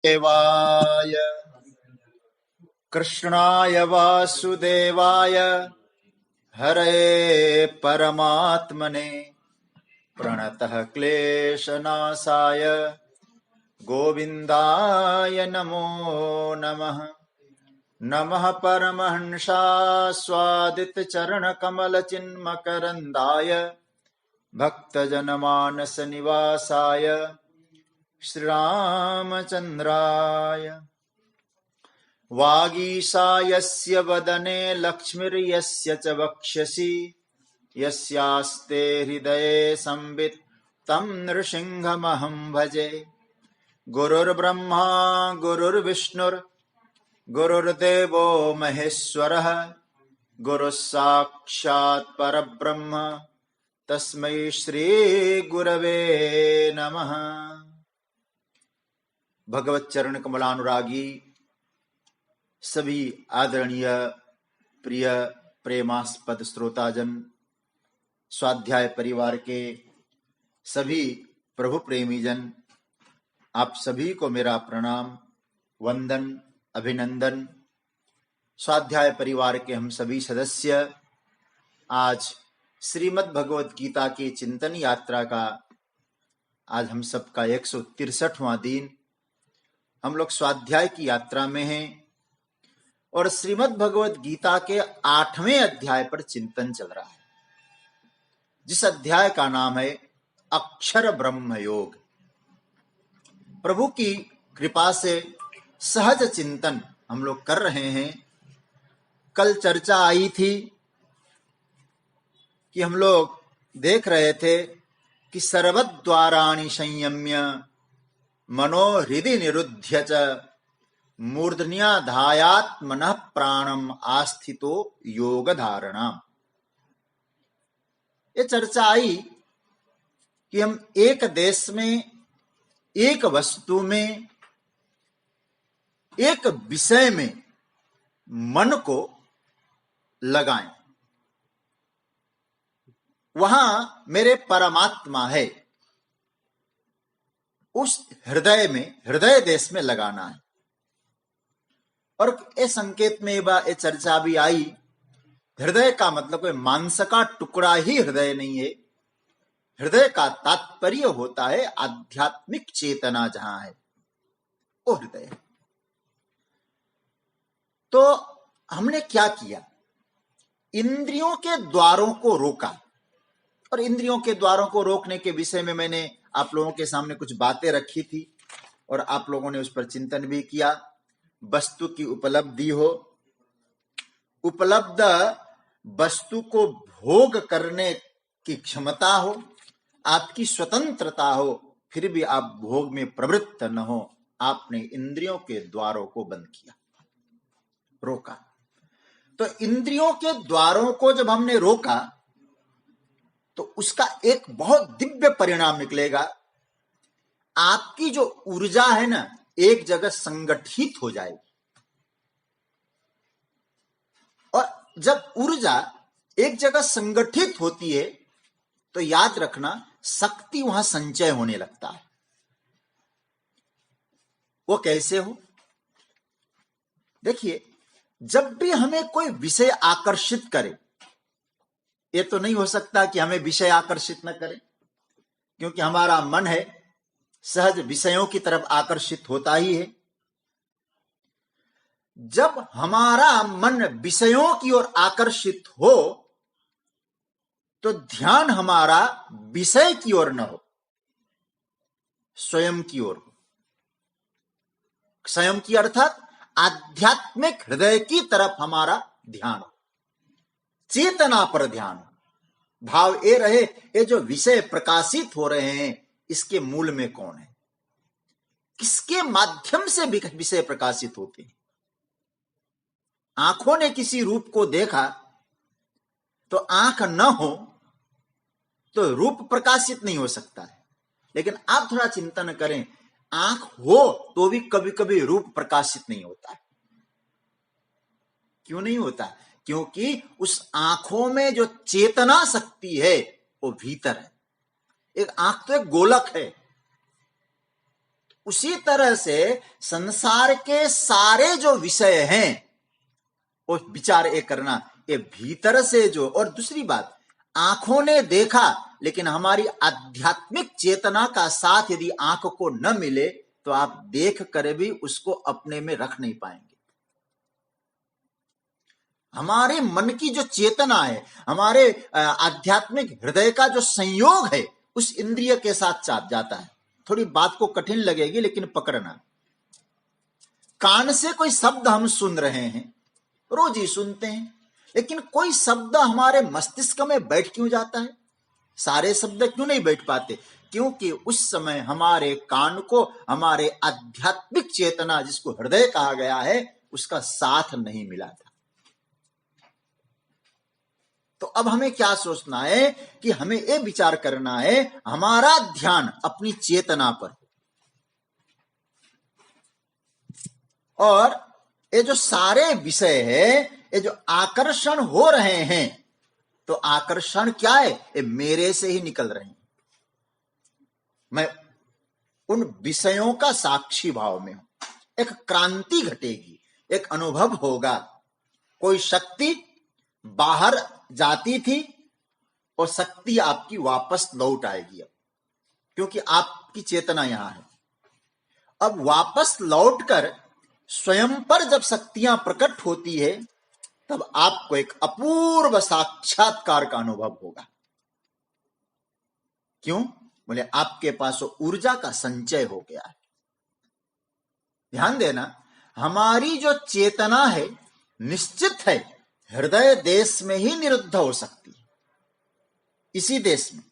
देवाय कृष्णाय वासुदेवाय हरे परमात्मने प्रणतः क्लेशनाशाय गोविन्दाय नमो नमः। नमः परमहंसास्वादितचरणकमलचिन्मकरन्दाय भक्तजनमानसनिवासाय श्रीरामचन्द्राय। वागीशायस्य वदने लक्ष्मीर्यस्य च वक्षसि यस्यास्ते हृदये संवित् तं नृसिंहमहं भजे। गुरुर्ब्रह्मा गुरुर्विष्णुर्गुरुर्देवो महेश्वरः गुरुः साक्षात् परब्रह्म तस्मै श्री गुरवे नमः। भगवत चरण कमलानुरागी सभी आदरणीय प्रिय प्रेमास्पद श्रोताजन, स्वाध्याय परिवार के सभी प्रभु प्रेमी जन, आप सभी को मेरा प्रणाम, वंदन, अभिनंदन। स्वाध्याय परिवार के हम सभी सदस्य आज श्रीमद् भगवत गीता की चिंतन यात्रा का आज हम सबका 163वां दिन, हम लोग स्वाध्याय की यात्रा में हैं और श्रीमद् भगवत गीता के 8वें अध्याय पर चिंतन चल रहा है, जिस अध्याय का नाम है अक्षर ब्रह्म योग। प्रभु की कृपा से सहज चिंतन हम लोग कर रहे हैं। कल चर्चा आई थी कि हम लोग देख रहे थे कि सर्वद्वाराणि संयम्य मनो हृदि निरुध्य च मूर्धन्याधायात् मनः प्राणम आस्थितो योग धारणा। ये चर्चा आई कि हम एक देश में, एक वस्तु में, एक विषय में मन को लगाएं। वहां मेरे परमात्मा है, उस हृदय में, हृदय देश में लगाना है। और इस संकेत में ये चर्चा भी आई, हृदय का मतलब कोई मांस का टुकड़ा ही हृदय नहीं है। हृदय का तात्पर्य होता है आध्यात्मिक चेतना, जहां है वो हृदय है। तो हमने क्या किया? इंद्रियों के द्वारों को रोका, और इंद्रियों के द्वारों को रोकने के विषय में मैंने आप लोगों के सामने कुछ बातें रखी थी और आप लोगों ने उस पर चिंतन भी किया। वस्तु की उपलब्धि हो, उपलब्ध वस्तु को भोग करने की क्षमता हो, आपकी स्वतंत्रता हो, फिर भी आप भोग में प्रवृत्त न हो, आपने इंद्रियों के द्वारों को बंद किया, रोका। तो इंद्रियों के द्वारों को जब हमने रोका तो उसका एक बहुत दिव्य परिणाम निकलेगा। आपकी जो ऊर्जा है ना, एक जगह संगठित हो जाएगी। और जब ऊर्जा एक जगह संगठित होती है तो याद रखना, शक्ति वहां संचय होने लगता है। वो कैसे हो? देखिए, जब भी हमें कोई विषय आकर्षित करे, ये तो नहीं हो सकता कि हमें विषय आकर्षित न करे, क्योंकि हमारा मन है सहज विषयों की तरफ आकर्षित होता ही है। जब हमारा मन विषयों की ओर आकर्षित हो तो ध्यान हमारा विषय की ओर न हो, स्वयं की ओर हो। स्वयं की अर्थात आध्यात्मिक हृदय की तरफ हमारा ध्यान हो, चेतना पर ध्यान हो। भाव ये रहे, ये जो विषय प्रकाशित हो रहे हैं, इसके मूल में कौन है, किसके माध्यम से विषय प्रकाशित होते हैं। आंखों ने किसी रूप को देखा तो आंख न हो तो रूप प्रकाशित नहीं हो सकता है। लेकिन आप थोड़ा चिंतन करें, आंख हो तो भी कभी कभी रूप प्रकाशित नहीं होता है। क्यों नहीं होता? क्योंकि उस आंखों में जो चेतना शक्ति है वो भीतर है। एक आंख तो एक गोलक है, उसी तरह से संसार के सारे जो विषय हैं वो विचार ये करना, ये भीतर से जो। और दूसरी बात, आंखों ने देखा, लेकिन हमारी आध्यात्मिक चेतना का साथ यदि आंख को न मिले तो आप देख कर भी उसको अपने में रख नहीं पाएंगे। हमारे मन की जो चेतना है, हमारे आध्यात्मिक हृदय का जो संयोग है, उस इंद्रिय के साथ चाप जाता है। थोड़ी बात को कठिन लगेगी, लेकिन पकड़ना। कान से कोई शब्द हम सुन रहे हैं, रोज ही सुनते हैं, लेकिन कोई शब्द हमारे मस्तिष्क में बैठ क्यों जाता है? सारे शब्द क्यों नहीं बैठ पाते? क्योंकि उस समय हमारे कान को हमारे आध्यात्मिक चेतना, जिसको हृदय कहा गया है, उसका साथ नहीं मिला था। तो अब हमें क्या सोचना है कि हमें ये विचार करना है, हमारा ध्यान अपनी चेतना पर, और ये जो सारे विषय है, ये जो आकर्षण हो रहे हैं, तो आकर्षण क्या है? ये मेरे से ही निकल रहे हैं। मैं उन विषयों का साक्षी भाव में हूं। एक क्रांति घटेगी, एक अनुभव होगा। कोई शक्ति बाहर जाती थी और शक्ति आपकी वापस लौट आएगी, अब क्योंकि आपकी चेतना यहां है। अब वापस लौटकर स्वयं पर जब शक्तियां प्रकट होती है, तब आपको एक अपूर्व साक्षात्कार का अनुभव होगा। क्यों? बोले आपके पास ऊर्जा का संचय हो गया है। ध्यान देना, हमारी जो चेतना है, निश्चित है हृदय देश में ही निरुद्ध हो सकती है, इसी देश में।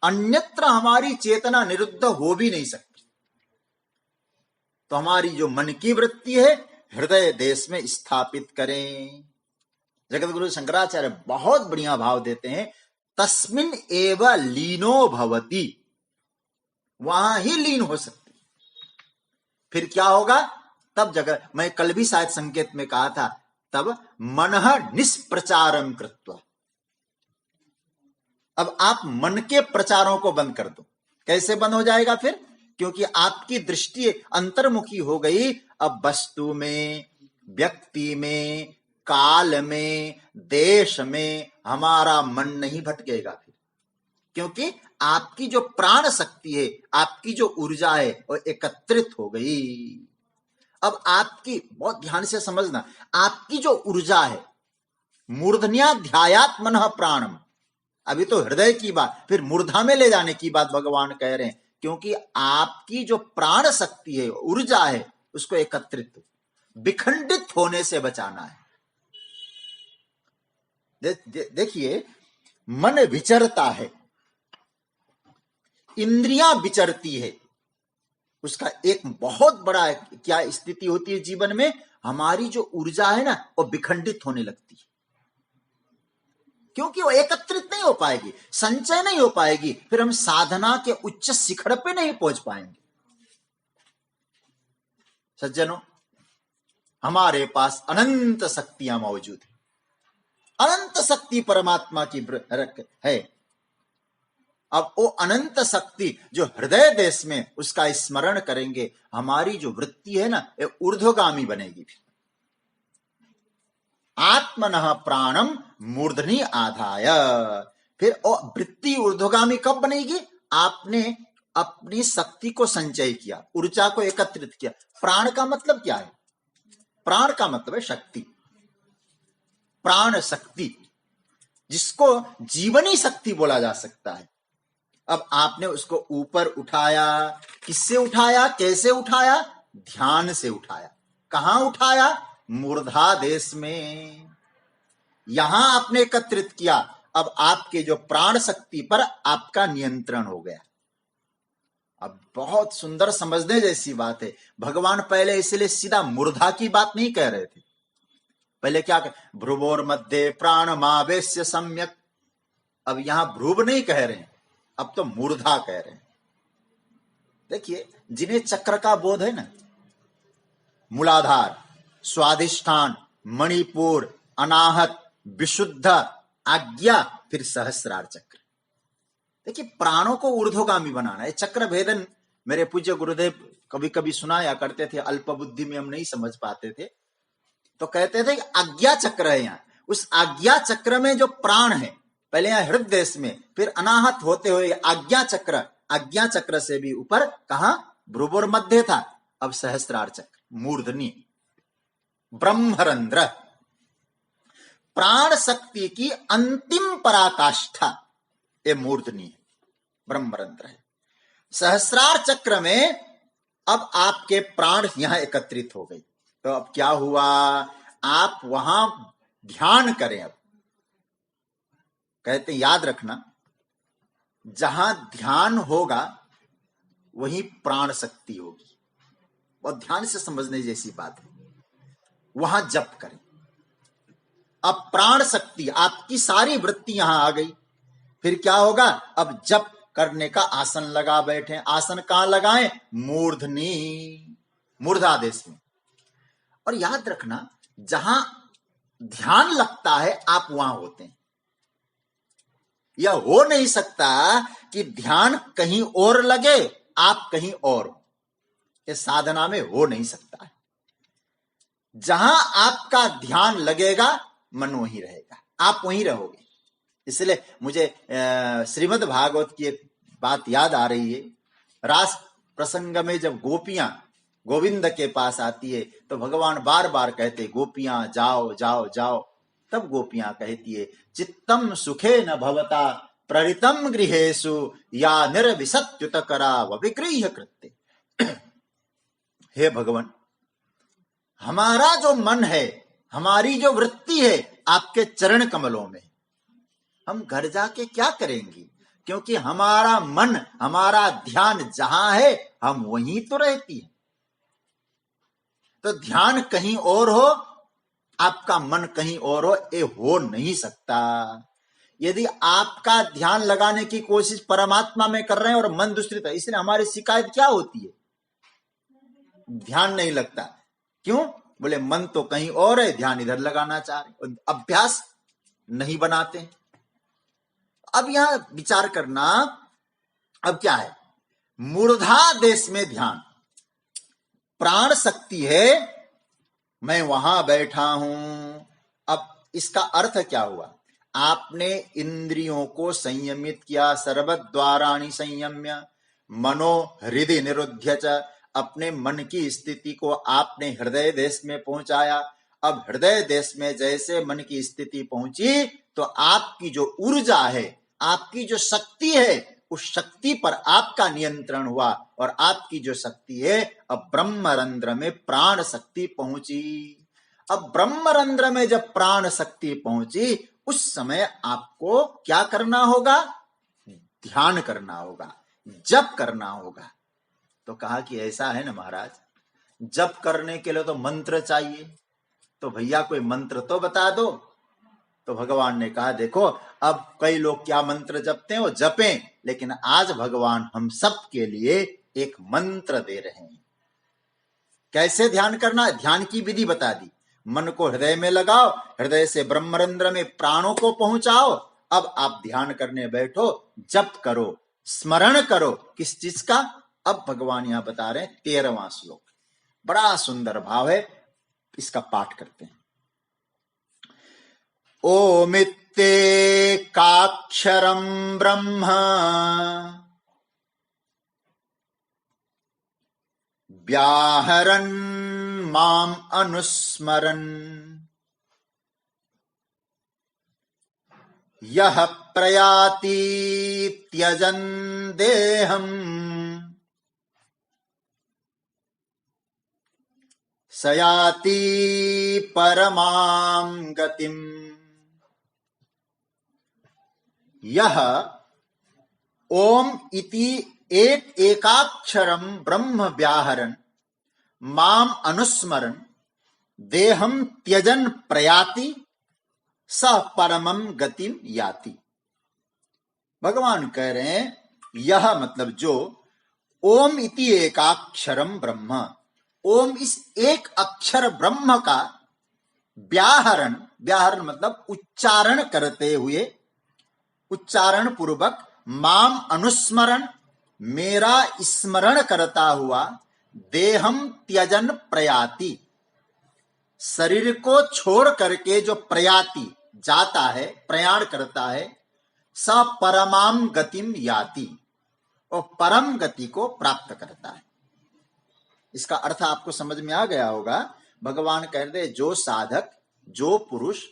अन्यत्र हमारी चेतना निरुद्ध हो भी नहीं सकती। तो हमारी जो मन की वृत्ति है, हृदय देश में स्थापित करें। जगत गुरु शंकराचार्य बहुत बढ़िया भाव देते हैं, तस्मिन एव लीनो भवति, वहां ही लीन हो सकती। फिर क्या होगा? तब जगत, मैं कल भी शायद संकेत में कहा था, तब मनः निष्प्रचारम कृत्वा। अब आप मन के प्रचारों को बंद कर दो। कैसे बंद हो जाएगा फिर? क्योंकि आपकी दृष्टि अंतर्मुखी हो गई। अब वस्तु में, व्यक्ति में, काल में, देश में हमारा मन नहीं भटकेगा फिर, क्योंकि आपकी जो प्राण शक्ति है, आपकी जो ऊर्जा है, वो एकत्रित हो गई। अब आपकी, बहुत ध्यान से समझना, आपकी जो ऊर्जा है, मूर्धन्याध्यायात् मनः प्राणम, अभी तो हृदय की बात, फिर मूर्धा में ले जाने की बात भगवान कह रहे हैं, क्योंकि आपकी जो प्राण शक्ति है, ऊर्जा है, उसको एकत्रित, विखंडित होने से बचाना है। देखिए, मन विचरता है, इंद्रियां विचरती है, उसका एक बहुत बड़ा क्या स्थिति होती है जीवन में? हमारी जो ऊर्जा है ना, वो विखंडित होने लगती है, क्योंकि वो एकत्रित नहीं हो पाएगी, संचय नहीं हो पाएगी, फिर हम साधना के उच्च शिखर पे नहीं पहुंच पाएंगे। सज्जनों, हमारे पास अनंत शक्तियां मौजूद है, अनंत शक्ति परमात्मा की है। अब वो अनंत शक्ति जो हृदय देश में, उसका स्मरण करेंगे, हमारी जो वृत्ति है ना, ये ऊर्ध्वगामी बनेगी। आत्मनः प्राणम मूर्धनि आधाय, फिर वो वृत्ति ऊर्ध्वगामी कब बनेगी? आपने अपनी शक्ति को संचय किया, ऊर्जा को एकत्रित किया। प्राण का मतलब क्या है? प्राण का मतलब है शक्ति, प्राण शक्ति, जिसको जीवनी शक्ति बोला जा सकता है। अब आपने उसको ऊपर उठाया, किससे उठाया, कैसे उठाया? ध्यान से उठाया। कहां उठाया? मूर्धा देश में, यहां आपने एकत्रित किया। अब आपके जो प्राण शक्ति पर आपका नियंत्रण हो गया। अब बहुत सुंदर समझने जैसी बात है, भगवान पहले इसलिए सीधा मूर्धा की बात नहीं कह रहे थे। पहले क्या कह, भ्रुवोर मध्य प्राण मावेश्य सम्यक। अब यहां भ्रुव नहीं कह रहे हैं, अब तो मूर्धा कह रहे हैं। देखिए, जिन्हें चक्र का बोध है ना, मूलाधार, स्वाधिष्ठान, मणिपुर, अनाहत, विशुद्ध, आज्ञा, फिर सहस्रार चक्र। देखिए, प्राणों को ऊर्ध्वगामी बनाना है। चक्र भेदन मेरे पूज्य गुरुदेव कभी कभी सुनाया करते थे, अल्प बुद्धि में हम नहीं समझ पाते थे, तो कहते थे कि आज्ञा चक्र है यहाँ, उस आज्ञा चक्र में जो प्राण है, पहले यहाँ हृदय देश में, फिर अनाहत होते हुए आज्ञा चक्र से भी ऊपर कहा, भ्रुवोर मध्य था, अब सहस्त्रार चक्र, मूर्धनी, ब्रह्मरंध्र, प्राण शक्ति की अंतिम पराकाष्ठा, ये मूर्धनी है, ब्रह्मरंध्र है। सहस्रार चक्र में अब आपके प्राण यहां एकत्रित हो गए, तो अब क्या हुआ, आप वहां ध्यान करें। अब कहते याद रखना, जहां ध्यान होगा वहीं प्राण शक्ति होगी, और ध्यान से समझने जैसी बात है। वहां जप करें, अब प्राण शक्ति, आपकी सारी वृत्ति यहां आ गई, फिर क्या होगा, अब जप करने का आसन लगा बैठे। आसन कहां लगाएं, मूर्धनी, मूर्धादेश में। और याद रखना, जहां ध्यान लगता है आप वहां होते हैं। यह हो नहीं सकता कि ध्यान कहीं और लगे, आप कहीं और हो, यह साधना में हो नहीं सकता है। जहां आपका ध्यान लगेगा मन वहीं रहेगा, आप वहीं रहोगे। इसलिए मुझे श्रीमद् भागवत की एक बात याद आ रही है। रास प्रसंग में जब गोपियां गोविंद के पास आती है तो भगवान बार बार कहते, गोपियां जाओ जाओ जाओ। तब गोपियां कहती है, चित्तम सुखे न भवता प्ररितम गृहेषु या निर्विशत्युत करा विगृह्य कृत्य। हे भगवान, हमारा जो मन है, हमारी जो वृत्ति है आपके चरण कमलों में, हम घर जाके क्या करेंगे, क्योंकि हमारा मन, हमारा ध्यान जहां है हम वहीं तो रहती है। तो ध्यान कहीं और हो, आपका मन कहीं और हो, ये हो नहीं सकता। यदि आपका ध्यान लगाने की कोशिश परमात्मा में कर रहे हैं और मन दूसरी तरफ, इसलिए हमारी शिकायत क्या होती है, ध्यान नहीं लगता। क्यों, बोले मन तो कहीं और है, ध्यान इधर लगाना चाह रहे, अभ्यास नहीं बनाते। अब यहां विचार करना, अब क्या है, मूर्धा देश में ध्यान, प्राण शक्ति है, मैं वहां बैठा हूं। अब इसका अर्थ क्या हुआ, आपने इंद्रियों को संयमित किया, सर्वद्वाराणि संयम्य मनो हृदय निरुध्य च, अपने मन की स्थिति को आपने हृदय देश में पहुंचाया। अब हृदय देश में जैसे मन की स्थिति पहुंची तो आपकी जो ऊर्जा है, आपकी जो शक्ति है, उस शक्ति पर आपका नियंत्रण हुआ, और आपकी जो शक्ति है अब ब्रह्मरंध्र में प्राण शक्ति पहुंची। अब ब्रह्मरंध्र में जब प्राण शक्ति पहुंची, उस समय आपको क्या करना होगा, ध्यान करना होगा, जप करना होगा। तो कहा कि ऐसा है ना महाराज, जप करने के लिए तो मंत्र चाहिए, तो भैया कोई मंत्र तो बता दो। तो भगवान ने कहा, देखो अब कई लोग क्या मंत्र जपते हैं, वो जपें, लेकिन आज भगवान हम सब के लिए एक मंत्र दे रहे हैं। कैसे ध्यान करना, ध्यान की विधि बता दी। मन को हृदय में लगाओ, हृदय से ब्रह्मरंध्र में प्राणों को पहुंचाओ। अब आप ध्यान करने बैठो, जप करो, स्मरण करो। किस चीज का, अब भगवान यहां बता रहे हैं 13वां श्लोक, बड़ा सुंदर भाव है, इसका पाठ करते हैं। ओमित्येकाक्षरं ब्रह्म व्याहरन् माम् अनुस्मरन् यः प्रयाति त्यजन् देहम् स याति परमां गतिम्। यह ओम इति एकाक्षरम ब्रह्म व्याहरन् माम अनुस्मरन् देहम त्यजन प्रयाति स परमं गतिम याति। भगवान कह रहे हैं, यह मतलब जो, ओम इति एकाक्षरम ब्रह्म, ओम इस एक अक्षर ब्रह्म का व्याहरण, व्याहरण मतलब उच्चारण करते हुए, उच्चारण पूर्वक, माम अनुस्मरण मेरा स्मरण करता हुआ देहम त्यजन प्रयाति, शरीर को छोड़ करके जो प्रयाति जाता है, प्रयाण करता है, स परमाम गतिम याति, और परम गति को प्राप्त करता है। इसका अर्थ आपको समझ में आ गया होगा। भगवान कहते हैं जो साधक, जो पुरुष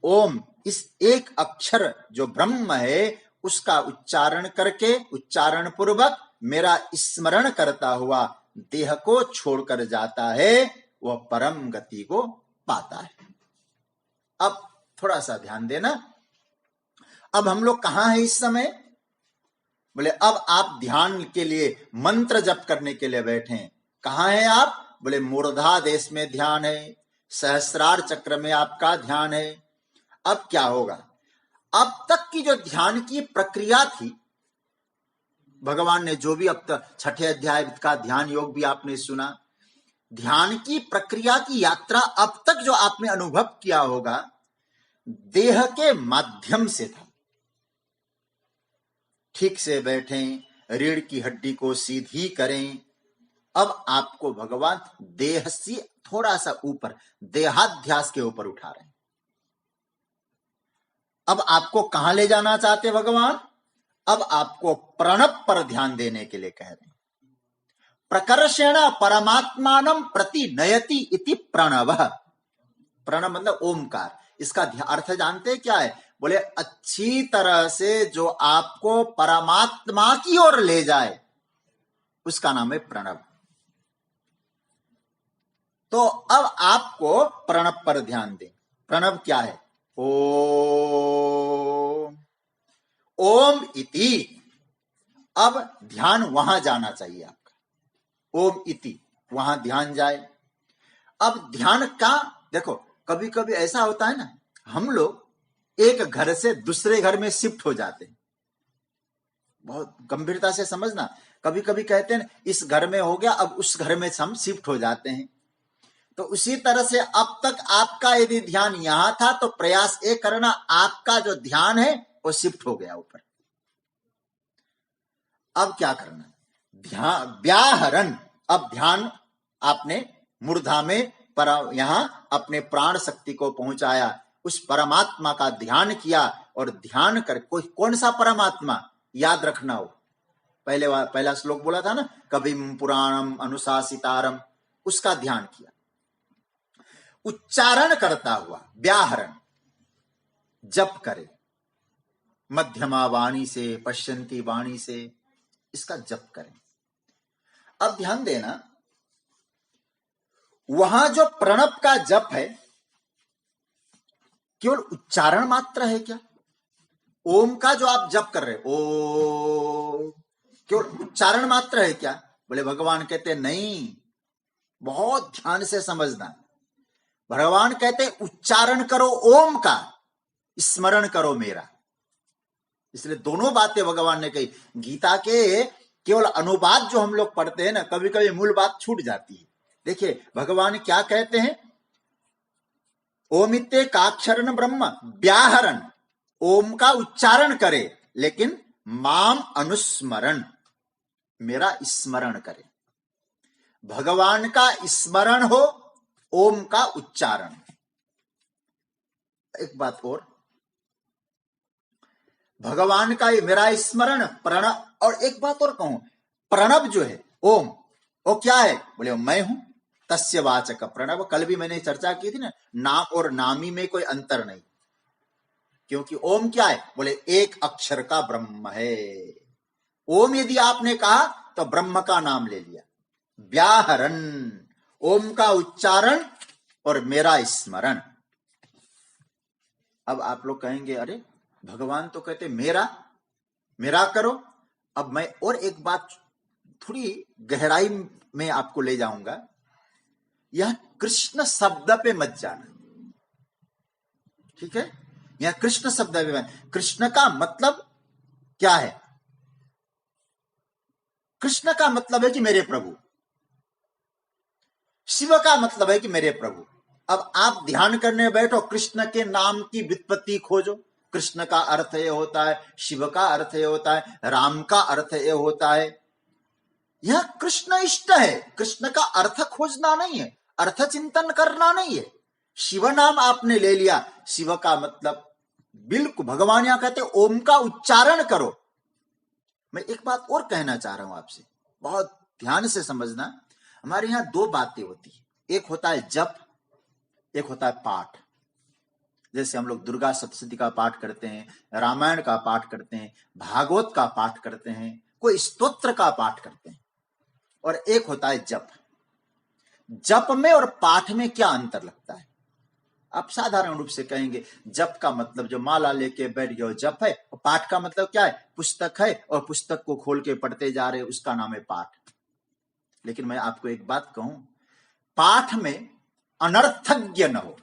ओम, इस एक अक्षर जो ब्रह्म है उसका उच्चारण करके, उच्चारण पूर्वक मेरा स्मरण करता हुआ देह को छोड़कर जाता है, वह परम गति को पाता है। अब थोड़ा सा ध्यान देना, अब हम लोग कहां हैं इस समय? बोले अब आप ध्यान के लिए, मंत्र जप करने के लिए बैठे हैं। कहां हैं आप? बोले मूर्धा देश में ध्यान है, सहस्रार चक्र में आपका ध्यान है। अब क्या होगा? अब तक की जो ध्यान की प्रक्रिया थी, भगवान ने जो भी अब तक 6ठे अध्याय का ध्यान योग भी आपने सुना, ध्यान की प्रक्रिया की यात्रा अब तक जो आपने अनुभव किया होगा, देह के माध्यम से था। ठीक से बैठें, रीढ़ की हड्डी को सीधी करें। अब आपको भगवान देह से थोड़ा सा ऊपर, देहाध्यास के ऊपर उठा रहे हैं। अब आपको कहां ले जाना चाहते भगवान? अब आपको प्रणव पर ध्यान देने के लिए कह रहे हैं। प्रकर्षेण परमात्मानं प्रति नयति इति प्रणव। प्रणव मतलब ओमकार। इसका अर्थ जानते हैं क्या है? बोले अच्छी तरह से जो आपको परमात्मा की ओर ले जाए, उसका नाम है प्रणव। तो अब आपको प्रणव पर ध्यान दें। प्रणव क्या है? ओम, ओम इति। अब ध्यान वहां जाना चाहिए आपका, ओम इति, वहां ध्यान जाए। अब ध्यान का देखो, कभी कभी ऐसा होता है ना, हम लोग एक घर से दूसरे घर में शिफ्ट हो जाते हैं। बहुत गंभीरता से समझना। कभी कभी कहते हैं इस घर में हो गया, अब उस घर में हम शिफ्ट हो जाते हैं। तो उसी तरह से अब तक आपका यदि ध्यान यहां था, तो प्रयास ये करना, आपका जो ध्यान है वो शिफ्ट हो गया ऊपर। अब क्या करना? ध्यान व्याहरण। अब ध्यान आपने मूर्धा में यहां अपने प्राण शक्ति को पहुंचाया, उस परमात्मा का ध्यान किया। और ध्यान कर, कोई कौन सा परमात्मा याद रखना हो, पहला श्लोक बोला था ना, कविम पुराणम अनुशासितारम, उसका ध्यान किया। उच्चारण करता हुआ व्याहरण, जप करे, मध्यमा वाणी से, पश्यंती वाणी से, इसका जप करें। अब ध्यान देना, वहां जो प्रणव का जप है केवल उच्चारण मात्र है क्या? ओम का जो आप जप कर रहे हो, ओ, केवल उच्चारण मात्र है क्या? बोले भगवान कहते नहीं, बहुत ध्यान से समझना। भगवान कहते उच्चारण करो ओम का, स्मरण करो मेरा। इसलिए दोनों बातें भगवान ने कही। गीता के केवल अनुवाद जो हम लोग पढ़ते हैं ना, कभी कभी मूल बात छूट जाती है। देखिए भगवान क्या कहते हैं, ओमित्ते काक्षरन ब्रह्म व्याहरण, ओम का उच्चारण करे, लेकिन माम अनुस्मरण, मेरा स्मरण करे। भगवान का स्मरण हो, ओम का उच्चारण। एक बात और, भगवान का मेरा स्मरण, प्रणव। और एक बात और कहूं, प्रणव जो है ओम, वो क्या है? बोले मैं हूं, तस्य वाचक प्रणव। कल भी मैंने चर्चा की थी ना, नाम और नामी में कोई अंतर नहीं, क्योंकि ओम क्या है? बोले एक अक्षर का ब्रह्म है। ओम यदि आपने कहा तो ब्रह्म का नाम ले लिया। व्याहरण, ओम का उच्चारण और मेरा स्मरण। अब आप लोग कहेंगे अरे भगवान तो कहते मेरा मेरा करो। अब मैं और एक बात थोड़ी गहराई में आपको ले जाऊंगा। यह कृष्ण शब्द पे मत जाना, ठीक है? यह कृष्ण शब्द पे मत। कृष्ण का मतलब क्या है? कृष्ण का मतलब है कि मेरे प्रभु। शिव का मतलब है कि मेरे प्रभु। अब आप ध्यान करने बैठो, कृष्ण के नाम की व्युत्पत्ति खोजो। कृष्ण का अर्थ ये होता है, शिव का अर्थ ये होता है, राम का अर्थ ये होता है। यह कृष्ण इष्ट है। कृष्ण का अर्थ खोजना नहीं है, अर्थ चिंतन करना नहीं है। शिव नाम आपने ले लिया, शिव का मतलब बिल्कुल भगवान यहां कहते ओम का उच्चारण करो। मैं एक बात और कहना चाह रहा हूं आपसे, बहुत ध्यान से समझना। हमारे यहां दो बातें होती है, एक होता है जप, एक होता है पाठ। जैसे हम लोग दुर्गा सप्तशती का पाठ करते हैं, रामायण का पाठ करते हैं, भागवत का पाठ करते हैं, कोई स्तोत्र का पाठ करते हैं, और एक होता है जप। जप में और पाठ में क्या अंतर लगता है? आप साधारण रूप से कहेंगे जप का मतलब जो माला लेके बैठ गए जप है, और पाठ का मतलब क्या है? पुस्तक है और पुस्तक को खोल के पढ़ते जा रहे, उसका नाम है पाठ। लेकिन मैं आपको एक बात कहूं, पाठ में अनर्थज्ञ न हो।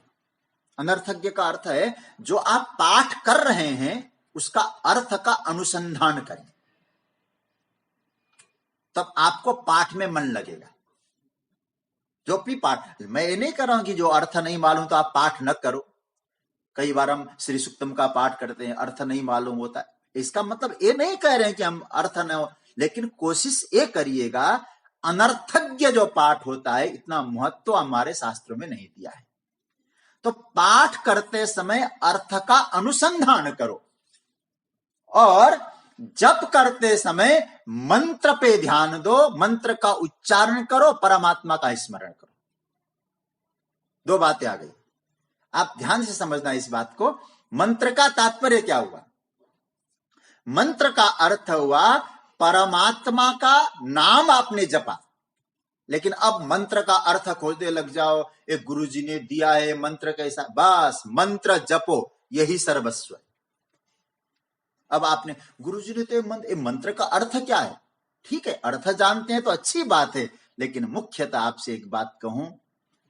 अनर्थज्ञ का अर्थ है जो आप पाठ कर रहे हैं उसका अर्थ का अनुसंधान करें, तब आपको पाठ में मन लगेगा। जो भी पाठ, मैं ये नहीं कर रहा हूं कि जो अर्थ नहीं मालूम तो आप पाठ न करो। कई बार हम श्री सुक्तम का पाठ करते हैं, अर्थ नहीं मालूम होता है, इसका मतलब ये नहीं कह रहे हैं कि हम अर्थ न हो, लेकिन कोशिश ये करिएगा, अनर्थज्ञ जो पाठ होता है इतना महत्व हमारे शास्त्रों में नहीं दिया है। तो पाठ करते समय अर्थ का अनुसंधान करो, और जप करते समय मंत्र पे ध्यान दो, मंत्र का उच्चारण करो, परमात्मा का स्मरण करो। दो बातें आ गई, आप ध्यान से समझना इस बात को। मंत्र का तात्पर्य क्या हुआ? मंत्र का अर्थ हुआ परमात्मा का नाम आपने जपा। लेकिन अब मंत्र का अर्थ खोजने लग जाओ, एक गुरुजी ने दिया है मंत्र कैसा, बस मंत्र जपो, यही सर्वस्व है। अब आपने गुरुजी ने तो मंत्र का अर्थ क्या है? ठीक है, अर्थ जानते हैं तो अच्छी बात है, लेकिन मुख्यतः आपसे एक बात कहूं,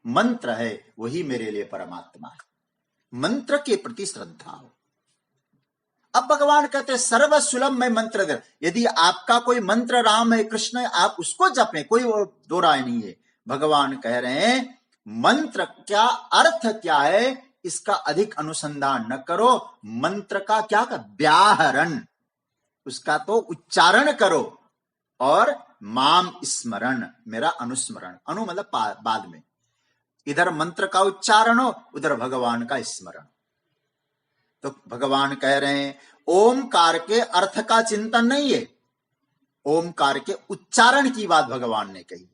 मंत्र है वही मेरे लिए परमात्मा है। मंत्र के प्रति श्रद्धा हो। अब भगवान कहते हैं सर्वसुलभ में मंत्र दे। यदि आपका कोई मंत्र राम है, कृष्ण है, आप उसको जपें, कोई दो राय नहीं है। भगवान कह रहे हैं मंत्र क्या अर्थ क्या है इसका अधिक अनुसंधान न करो, मंत्र का क्या कर व्याहरण, उसका तो उच्चारण करो, और माम स्मरण, मेरा अनुस्मरण। अनु मतलब बाद में, इधर मंत्र का उच्चारण हो, उधर भगवान का स्मरण। तो भगवान कह रहे हैं ओमकार के अर्थ का चिंतन नहीं है, ओमकार के उच्चारण की बात भगवान ने कही।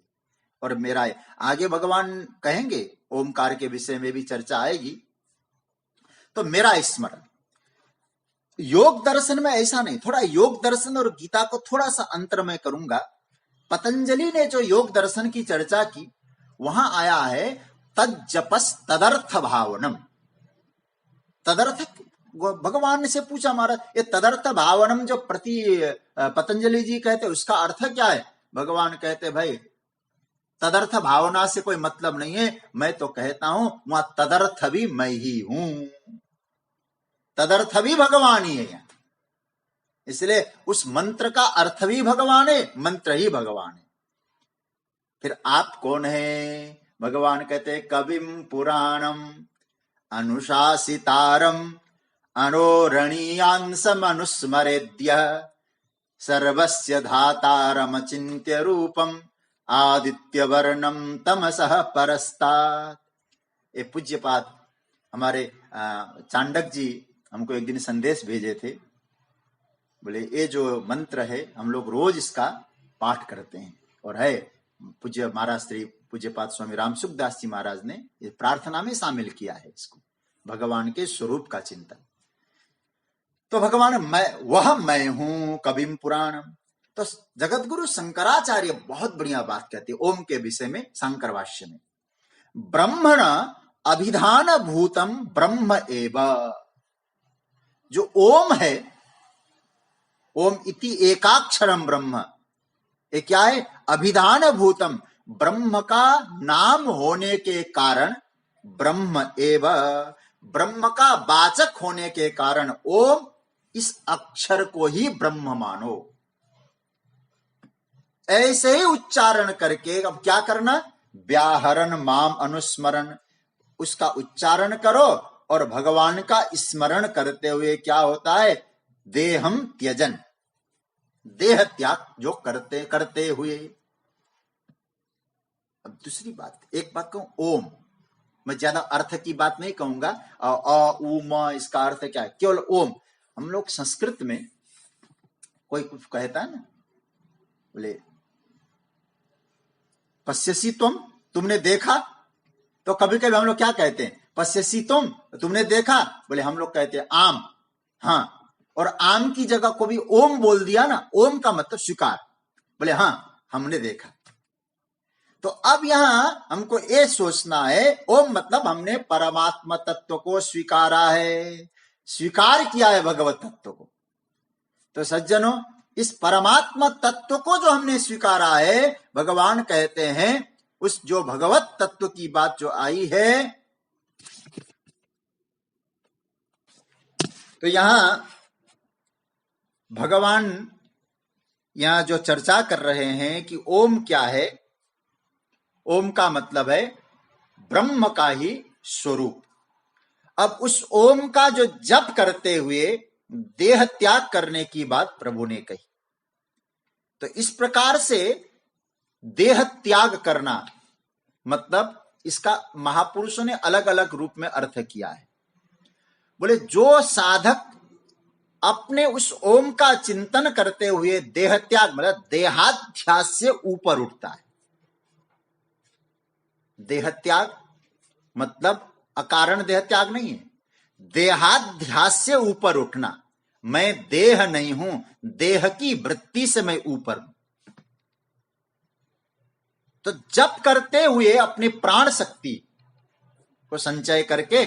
और मेरा आगे भगवान कहेंगे, ओमकार के विषय में भी चर्चा आएगी। तो मेरा स्मरण, योग दर्शन में ऐसा नहीं, थोड़ा योग दर्शन और गीता को थोड़ा सा अंतर में करूंगा। पतंजलि ने जो योग दर्शन की चर्चा की, वहां आया है तज्जपस तदर्थ भावनम। तदर्थ भगवान से पूछा महाराज, ये तदर्थ भावनम जो पतंजलि जी कहते उसका अर्थ क्या है? भगवान कहते भाई तदर्थ भावना से कोई मतलब नहीं है, मैं तो कहता हूं वहां तदर्थ भी मैं ही हूं, तदर्थ भी भगवान ही है। इसलिए उस मंत्र का अर्थ भी भगवान है, मंत्र ही भगवान है। फिर आप कौन है? भगवान कहते कविम पुराणम अनुशासितारम अनोरणीयांसम अनुस्मरेद्य सर्वस्य धातारम चिन्त्य रूपम आदित्य वर्णम तमसः परस्तात्। ये पूज्यपाद हमारे चांडक जी हमको एक दिन संदेश भेजे थे, बोले ये जो मंत्र है हम लोग रोज इसका पाठ करते हैं, और है पूज्य महाराज श्री पूज्यपाद स्वामी राम सुखदास जी महाराज ने ये प्रार्थना में शामिल किया है इसको, भगवान के स्वरूप का चिंतन। तो भगवान मैं हूं कविम पुराणम। तो जगत गुरु शंकराचार्य बहुत बढ़िया बात कहते हैं ओम के विषय में, शंकर भाष्य में, ब्रह्मण अभिधान भूतम ब्रह्म एव। जो ओम है, ओम इति एकाक्षरम ब्रह्म, ये क्या है? अभिधान भूतम, ब्रह्म का नाम होने के कारण ब्रह्म एव, ब्रह्म का वाचक होने के कारण ओम, इस अक्षर को ही ब्रह्म मानो। ऐसे ही उच्चारण करके अब क्या करना? व्याहरण माम अनुस्मरण, उसका उच्चारण करो, और भगवान का स्मरण करते हुए क्या होता है? देहम त्यजन, देह त्याग जो करते हुए अब दूसरी बात, एक बात कहूं, ओम, मैं ज्यादा अर्थ की बात नहीं कहूंगा, अ उ म इसका अर्थ क्या है, केवल ओम। हम लोग संस्कृत में कोई कुछ कहता है ना, बोले पश्यसी तुमने देखा, तो कभी कभी हम लोग क्या कहते हैं, पश्यसी तुमने देखा, बोले हम लोग कहते हैं आम, हाँ, और आम की जगह को भी ओम बोल दिया ना, ओम का मतलब स्वीकार, बोले हाँ हमने देखा। तो अब यहां हमको ये सोचना है, ओम मतलब हमने परमात्मा तत्व को स्वीकारा है, स्वीकार किया है भगवत तत्व को। तो सज्जनों, इस परमात्मा तत्व को जो हमने स्वीकारा है, भगवान कहते हैं उस जो भगवत तत्व की बात जो आई है, तो यहां भगवान यहां जो चर्चा कर रहे हैं कि ओम क्या है, ओम का मतलब है ब्रह्म का ही स्वरूप। अब उस ओम का जो जप करते हुए देह त्याग करने की बात प्रभु ने कही। तो इस प्रकार से देह त्याग करना मतलब, इसका महापुरुषों ने अलग अलग रूप में अर्थ किया है। बोले जो साधक अपने उस ओम का चिंतन करते हुए देह त्याग मतलब देहाध्यास से ऊपर उठता है। देह त्याग मतलब अकारण देह त्याग नहीं है, देहाध्यास से ऊपर उठना। मैं देह नहीं हूं, देह की वृत्ति से मैं ऊपर हूं। तो जप करते हुए अपनी प्राण शक्ति को संचय करके,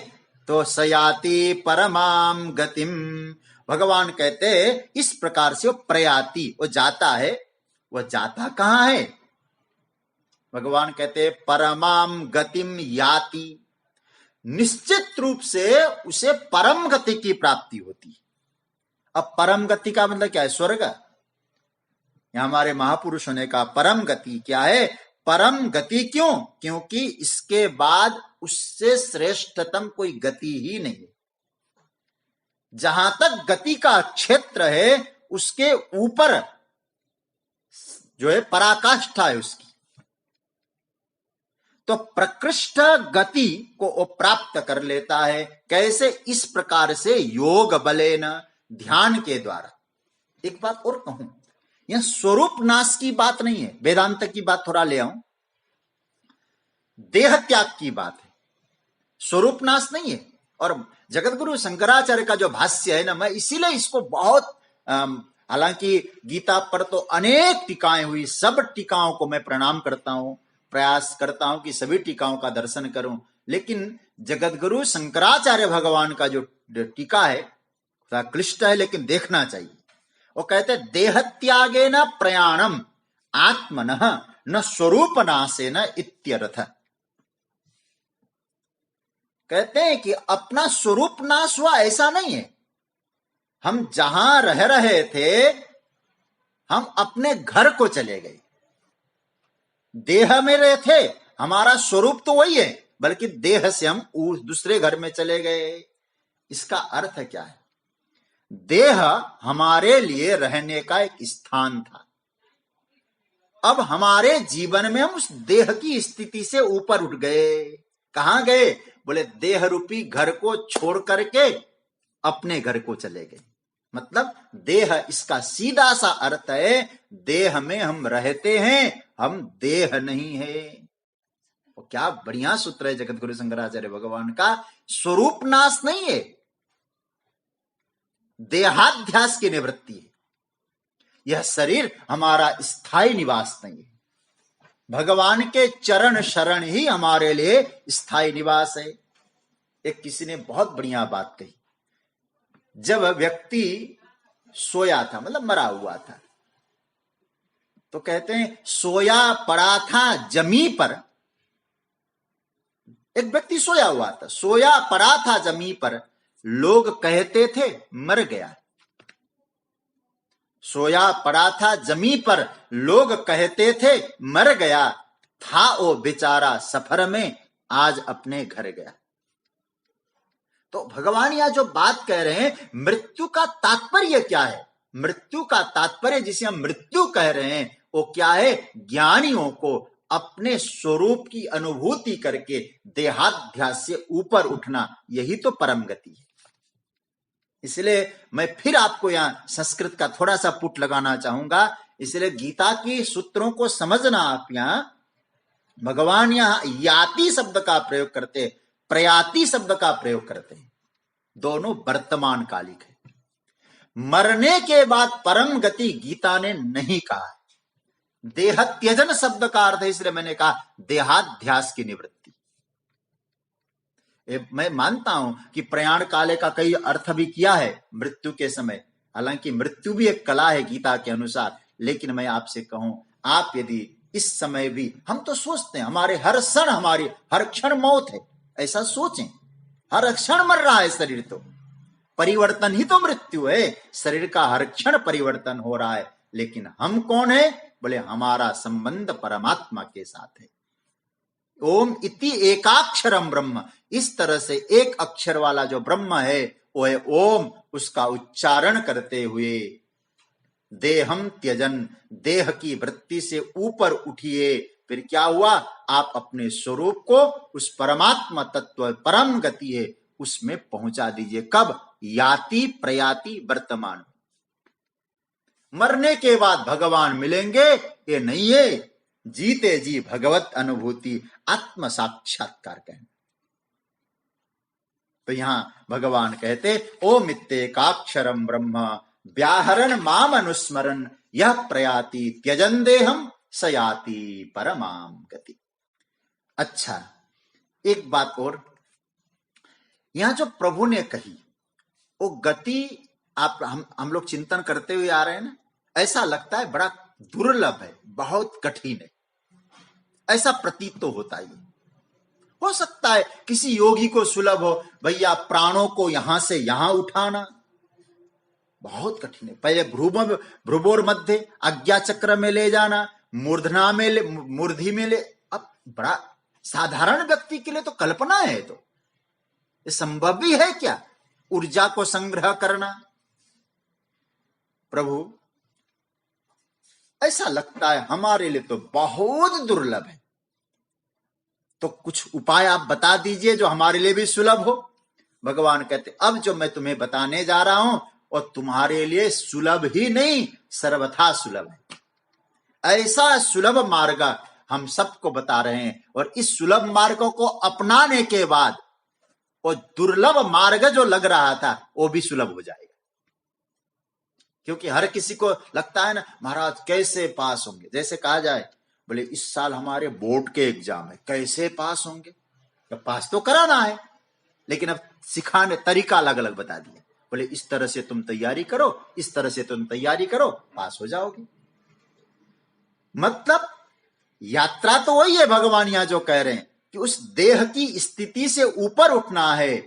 तो सयाति परमाम गतिम, भगवान कहते इस प्रकार से वो प्रयाति, वो जाता है। वो जाता कहां है? भगवान कहते परमाम गतिम याति, निश्चित रूप से उसे परम गति की प्राप्ति होती है। अब परम गति का मतलब क्या है? स्वर्ग। यहां हमारे महापुरुषों ने कहा परम गति क्या है? परम गति क्यों? क्योंकि इसके बाद उससे श्रेष्ठतम कोई गति ही नहीं है। जहां तक गति का क्षेत्र है, उसके ऊपर जो है पराकाष्ठा है उसकी। तो प्रकृष्ट गति को वो प्राप्त कर लेता है। कैसे? इस प्रकार से योग बलेन, ध्यान के द्वारा। एक बात और कहूं, यह स्वरूप नाश की बात नहीं है, वेदांत की बात थोड़ा ले आऊं, देह त्याग की बात है, स्वरूप नाश नहीं है। और जगतगुरु शंकराचार्य का जो भाष्य है ना, मैं इसीलिए इसको बहुत, हालांकि गीता पर तो अनेक टीकाएं हुई, सब टीकाओं को मैं प्रणाम करता हूं, प्रयास करता हूं कि सभी टीकाओं का दर्शन करूं, लेकिन जगतगुरु शंकराचार्य भगवान का जो टीका है थोड़ा क्लिष्ट है, लेकिन देखना चाहिए। वो कहते देह त्यागे न प्रयाणम आत्मनः न स्वरूप नाशे न इत्यर्थ। कहते हैं कि अपना स्वरूप नाश हुआ ऐसा नहीं है। हम जहां रह रहे थे, हम अपने घर को चले गए, देह में रहे थे, हमारा स्वरूप तो वही है, बल्कि देह से हम दूसरे घर में चले गए। इसका अर्थ क्या है? देह हमारे लिए रहने का एक स्थान था। अब हमारे जीवन में हम उस देह की स्थिति से ऊपर उठ गए। कहां गए? बोले देह रूपी घर को छोड़ करके अपने घर को चले गए। मतलब देह, इसका सीधा सा अर्थ है देह में हम रहते हैं, हम देह नहीं है। और क्या बढ़िया सूत्र है जगतगुरु शंकराचार्य भगवान का, स्वरूप नाश नहीं है, देहाध्यास की निवृत्ति है। यह शरीर हमारा स्थायी निवास नहीं है, भगवान के चरण शरण ही हमारे लिए स्थायी निवास है। एक किसी ने बहुत बढ़िया बात कही, जब व्यक्ति सोया था, मतलब मरा हुआ था, तो कहते हैं सोया पड़ा था जमी पर। एक व्यक्ति सोया हुआ था, सोया पड़ा था जमी पर, लोग कहते थे मर गया। सोया पड़ा था जमी पर, लोग कहते थे मर गया, था वो बेचारा सफर में, आज अपने घर गया। तो भगवान यहां जो बात कह रहे हैं, मृत्यु का तात्पर्य क्या है? मृत्यु का तात्पर्य जिसे हम मृत्यु कह रहे हैं, वो क्या है? ज्ञानियों को अपने स्वरूप की अनुभूति करके देहाध्यास से ऊपर उठना, यही तो परम गति है। इसलिए मैं फिर आपको यहां संस्कृत का थोड़ा सा पुट लगाना चाहूंगा। इसलिए गीता की सूत्रों को समझना आप यहां, भगवान यहां याति शब्द का प्रयोग करते, प्रयाति शब्द का प्रयोग करते हैं, दोनों वर्तमान कालिक है। मरने के बाद परम गति गीता ने नहीं कहा है। देह त्यजन शब्द का अर्थ है, इसलिए मैंने कहा देहाध्यास की निवृत्ति। मैं मानता हूं कि प्रयाण काले का कई अर्थ भी किया है मृत्यु के समय, हालांकि मृत्यु भी एक कला है गीता के अनुसार। लेकिन मैं आपसे कहूं, आप यदि इस समय भी, हम तो सोचते हैं हमारे हर क्षण, हमारी हर क्षण मौत है, ऐसा सोचें, हर क्षण मर रहा है शरीर, तो परिवर्तन ही तो मृत्यु है, शरीर का हर क्षण परिवर्तन हो रहा है। लेकिन हम कौन है? बोले हमारा संबंध परमात्मा के साथ है। ओम इति एकाक्षरम ब्रह्म, इस तरह से एक अक्षर वाला जो ब्रह्म है वो है ओम। उसका उच्चारण करते हुए देहम त्यजन, देह की वृत्ति से ऊपर उठिए। फिर क्या हुआ? आप अपने स्वरूप को, उस परमात्मा तत्व परम गति है उसमें पहुंचा दीजिए। कब? याति प्रयाति वर्तमान। मरने के बाद भगवान मिलेंगे ये नहीं है, जीते जी भगवत अनुभूति, आत्म साक्षात्कार कहना। तो यहां भगवान कहते ओम इत्येकाक्षरम ब्रह्म व्याहरण माम अनुस्मरण यह प्रयाति त्यजन देहम सयाति परमाम गति। अच्छा, एक बात और, यहां जो प्रभु ने कही वो गति, आप हम लोग चिंतन करते हुए आ रहे हैं ना, ऐसा लगता है बड़ा दुर्लभ है, बहुत कठिन है, ऐसा प्रतीत तो होता ही। हो सकता है किसी योगी को सुलभ हो, भैया प्राणों को यहां से यहां उठाना बहुत कठिन है। पहले भ्रुवोर मध्य आज्ञा चक्र में ले जाना, मूर्धना में मूर्धि में ले, अब बड़ा साधारण व्यक्ति के लिए तो कल्पना है, तो ये संभव भी है क्या ऊर्जा को संग्रह करना? प्रभु ऐसा लगता है हमारे लिए तो बहुत दुर्लभ है, तो कुछ उपाय आप बता दीजिए जो हमारे लिए भी सुलभ हो। भगवान कहते अब जो मैं तुम्हें बताने जा रहा हूं और तुम्हारे लिए सुलभ ही नहीं, सर्वथा सुलभ है। ऐसा सुलभ मार्ग हम सबको बता रहे हैं, और इस सुलभ मार्ग को अपनाने के बाद वो दुर्लभ मार्ग जो लग रहा था वो भी सुलभ हो जाएगा। क्योंकि हर किसी को लगता है ना, महाराज कैसे पास होंगे? जैसे कहा जाए, बोले इस साल हमारे बोर्ड के एग्जाम है, कैसे पास होंगे? तो पास तो कराना है, लेकिन अब सिखाने तरीका अलग अलग बता दिया। बोले इस तरह से तुम तैयारी करो, इस तरह से तुम तैयारी करो, पास हो जाओगे। मतलब यात्रा तो वही है। भगवान यहां जो कह रहे हैं कि उस देह की स्थिति से ऊपर उठना है,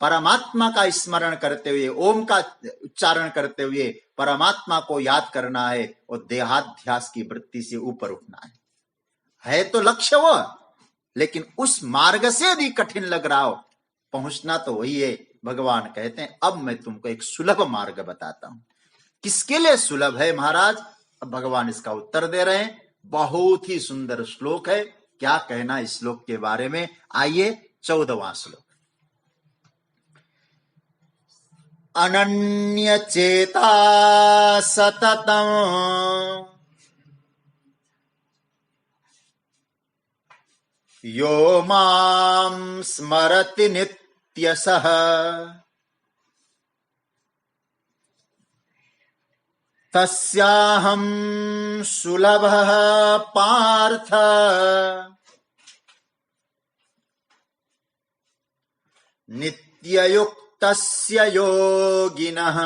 परमात्मा का स्मरण करते हुए, ओम का उच्चारण करते हुए परमात्मा को याद करना है, और देहाध्यास की वृत्ति से ऊपर उठना है तो लक्ष्य वो, लेकिन उस मार्ग से भी कठिन लग रहा हो, पहुंचना तो वही है। भगवान कहते हैं अब मैं तुमको एक सुलभ मार्ग बताता हूं। किसके लिए सुलभ है महाराज? अब भगवान इसका उत्तर दे रहे हैं। बहुत ही सुंदर श्लोक है, क्या कहना इस श्लोक के बारे में, आइए 14वां श्लोक। अनन्य चेता सततम यो मां स्मरति नित्यसः तस्याहं सुलभः पार्थ नित्ययुक्तस्य योगिनः।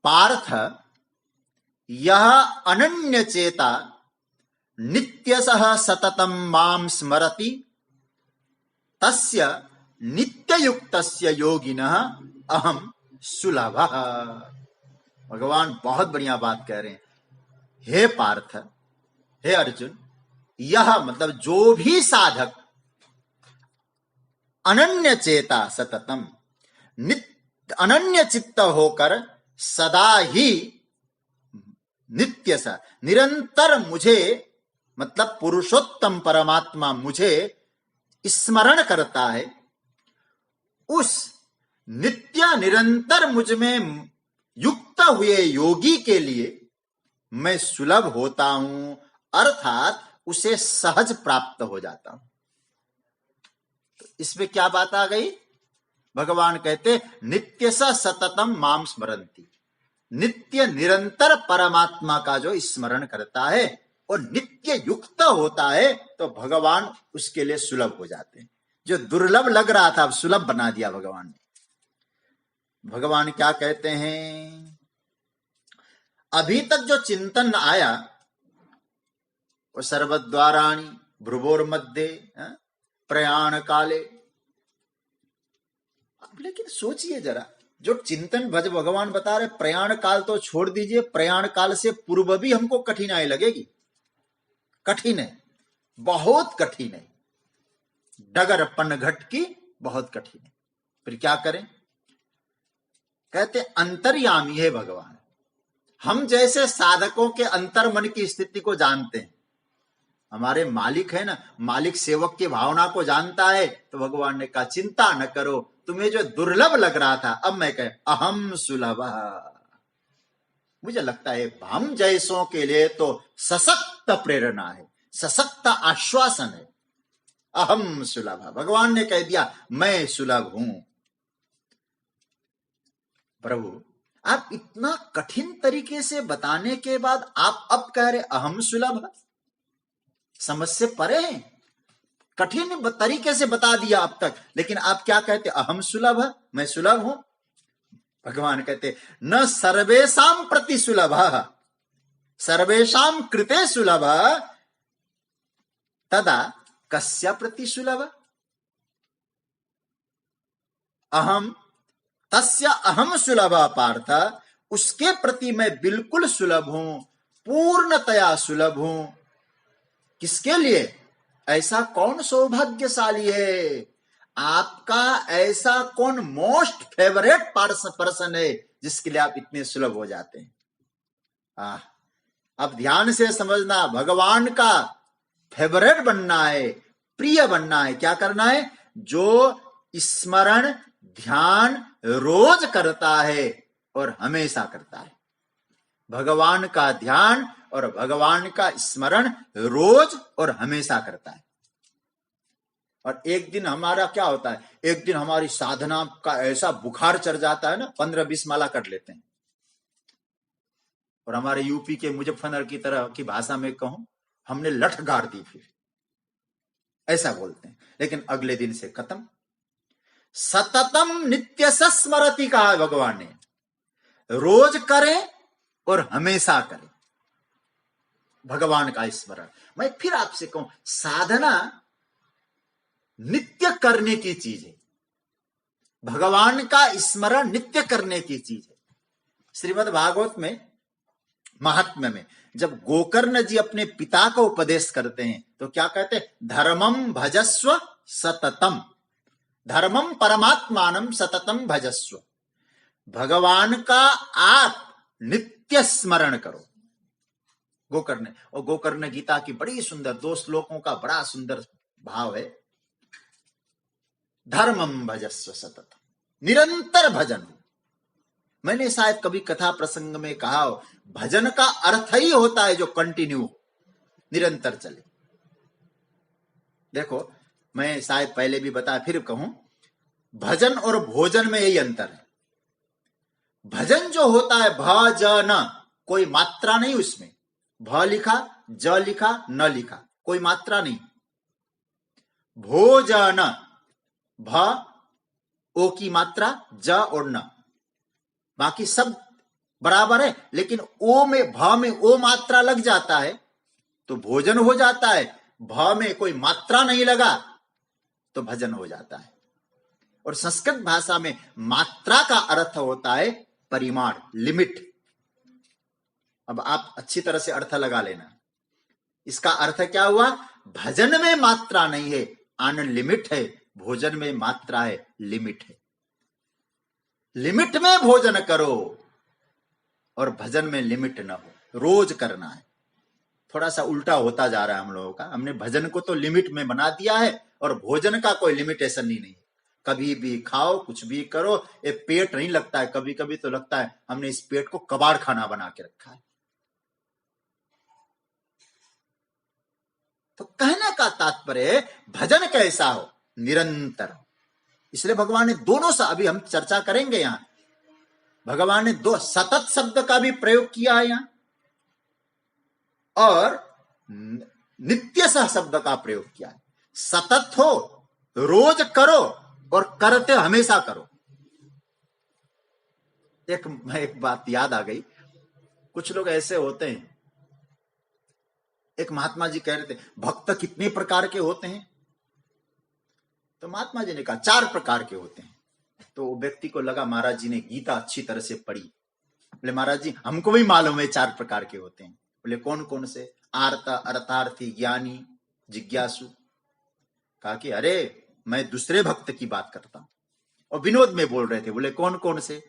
पार्थ यह अनन्य चेता नित्यसः सततम मां स्मरति तस्य नित्ययुक्तस्य योगिनः अहम सुलभः। भगवान बहुत बढ़िया बात कह रहे हैं। हे पार्थ, हे अर्जुन, यह मतलब जो भी साधक अनन्य चेता सततम, अनन्य चित्त होकर सदा ही नित्य सा निरंतर मुझे, मतलब पुरुषोत्तम परमात्मा मुझे स्मरण करता है, उस नित्य निरंतर मुझ में युक्त हुए योगी के लिए मैं सुलभ होता हूं, अर्थात उसे सहज प्राप्त हो जाता हूं। तो इसमें क्या बात आ गई? भगवान कहते नित्य स सततम माम स्मरन्ति, नित्य निरंतर परमात्मा का जो स्मरण करता है और नित्य युक्त होता है तो भगवान उसके लिए सुलभ हो जाते हैं। जो दुर्लभ लग रहा था अब सुलभ बना दिया भगवान ने। भगवान क्या कहते हैं? अभी तक जो चिंतन आया वो सर्वद्वाराणि भ्रुवोर मध्य प्रयाण काले, लेकिन सोचिए जरा, जो चिंतन भज भगवान बता रहे प्रयाण काल तो छोड़ दीजिए, प्रयाण काल से पूर्व भी हमको कठिनाई लगेगी। कठिन है, बहुत कठिन है, डगर पनघट की बहुत कठिन है। फिर क्या करें? कहते अंतर्यामी है भगवान। हम जैसे साधकों के अंतर मन की स्थिति को जानते हैं, हमारे मालिक है ना, मालिक सेवक की भावना को जानता है। तो भगवान ने कहा चिंता न करो, तुम्हें जो दुर्लभ लग रहा था अब मैं कह अहम सुलभ। मुझे लगता है हम जैसों के लिए तो सशक्त प्रेरणा है, सशक्त आश्वासन है। अहम सुलभ, भगवान ने कह दिया मैं सुलभ हूं। प्रभु आप इतना कठिन तरीके से बताने के बाद आप अब कह रहे अहम सुलभ, समझ से परे हैं। कठिन तरीके से बता दिया अब तक, लेकिन आप क्या कहते? अहम सुलभ, मैं सुलभ हूं। भगवान कहते न सर्वेशाम प्रति सुलभ, सर्वेशाम कृते सुलभ, तदा कस्य प्रति सुलभ? अहम तस्य अहम सुलभ पार्थ, उसके प्रति मैं बिल्कुल सुलभ हूं, पूर्णतया सुलभ हूं। किसके लिए? ऐसा कौन सौभाग्यशाली है, आपका ऐसा कौन मोस्ट फेवरेट पर्सन है जिसके लिए आप इतने सुलभ हो जाते हैं? अब ध्यान से समझना, भगवान का फेवरेट बनना है, प्रिय बनना है। क्या करना है? जो स्मरण ध्यान रोज करता है और हमेशा करता है, भगवान का ध्यान और भगवान का स्मरण रोज और हमेशा करता है। और एक दिन हमारा क्या होता है, एक दिन हमारी साधना का ऐसा बुखार चढ़ जाता है ना, 15-20 माला कर लेते हैं। और हमारे यूपी के मुजफ्फरनगर की तरह की भाषा में कहूं, हमने लठ गाड़ दी, फिर ऐसा बोलते हैं। लेकिन अगले दिन से खत्म। सततम नित्य स्मरति कहा भगवान ने, रोज करें और हमेशा करें भगवान का स्मरण। मैं फिर आपसे कहूं, साधना नित्य करने की चीज है, भगवान का स्मरण नित्य करने की चीज है। श्रीमद् भागवत में महात्म्य में जब गोकर्ण जी अपने पिता को उपदेश करते हैं तो क्या कहते हैं? धर्मम भजस्व सततम, धर्मम परमात्मानम सततम भजस्व। भगवान का आप नित्य स्मरण करो। गोकर्ण, और गोकर्ण गीता की बड़ी सुंदर 2 श्लोकों का बड़ा सुंदर भाव है। धर्मम भजस्व सतत, निरंतर भजन। मैंने शायद कभी कथा प्रसंग में कहा हो, भजन का अर्थ ही होता है जो कंटिन्यू, निरंतर चले। देखो मैं शायद पहले भी बताया, फिर कहूं, भजन और भोजन में यही अंतर है। भजन जो होता है भजन, कोई मात्रा नहीं उसमें, भ लिखा ज लिखा न लिखा, कोई मात्रा नहीं। भोजन, भ ओ की मात्रा, ज और न, बाकी सब बराबर है, लेकिन ओ में, भ में ओ मात्रा लग जाता है तो भोजन हो जाता है, भ में कोई मात्रा नहीं लगा तो भजन हो जाता है। और संस्कृत भाषा में मात्रा का अर्थ होता है परिमाण, लिमिट। अब आप अच्छी तरह से अर्थ लगा लेना। इसका अर्थ क्या हुआ? भजन में मात्रा नहीं है, अनलिमिट है, भोजन में मात्रा है, लिमिट है। लिमिट में भोजन करो और भजन में लिमिट न हो। रोज करना है। थोड़ा सा उल्टा होता जा रहा है हम लोगों का। हमने भजन को तो लिमिट में बना दिया है और भोजन का कोई लिमिटेशन ही नहीं। कभी भी खाओ, कुछ भी करो, ये पेट नहीं लगता है। कभी कभी तो लगता है हमने इस पेट को कबाड़ खाना बना के रखा है। तो कहने का तात्पर्य भजन कैसा हो, निरंतर। इसलिए भगवान ने दोनों सा, अभी हम चर्चा करेंगे यहां, भगवान ने दो सतत शब्द का भी प्रयोग किया है यहां और नित्य सह शब्द का प्रयोग किया है। सतत हो, रोज करो और करते हमेशा करो। एक बात याद आ गई। कुछ लोग ऐसे होते हैं, एक महात्मा जी कह रहे थे भक्त कितने प्रकार के होते हैं, तो महात्मा जी ने कहा 4 प्रकार के होते हैं। तो व्यक्ति को लगा महाराज जी ने गीता अच्छी तरह से पढ़ी। बोले महाराज जी हमको भी मालूम है 4 प्रकार के होते हैं। बोले कौन कौन से? आर्त, अर्थार्थी, ज्ञानी, जिज्ञासु। कहा कि अरे मैं दूसरे भक्त की बात करता हूं। और विनोद में बोल रहे थे। बोले कौन कौन से?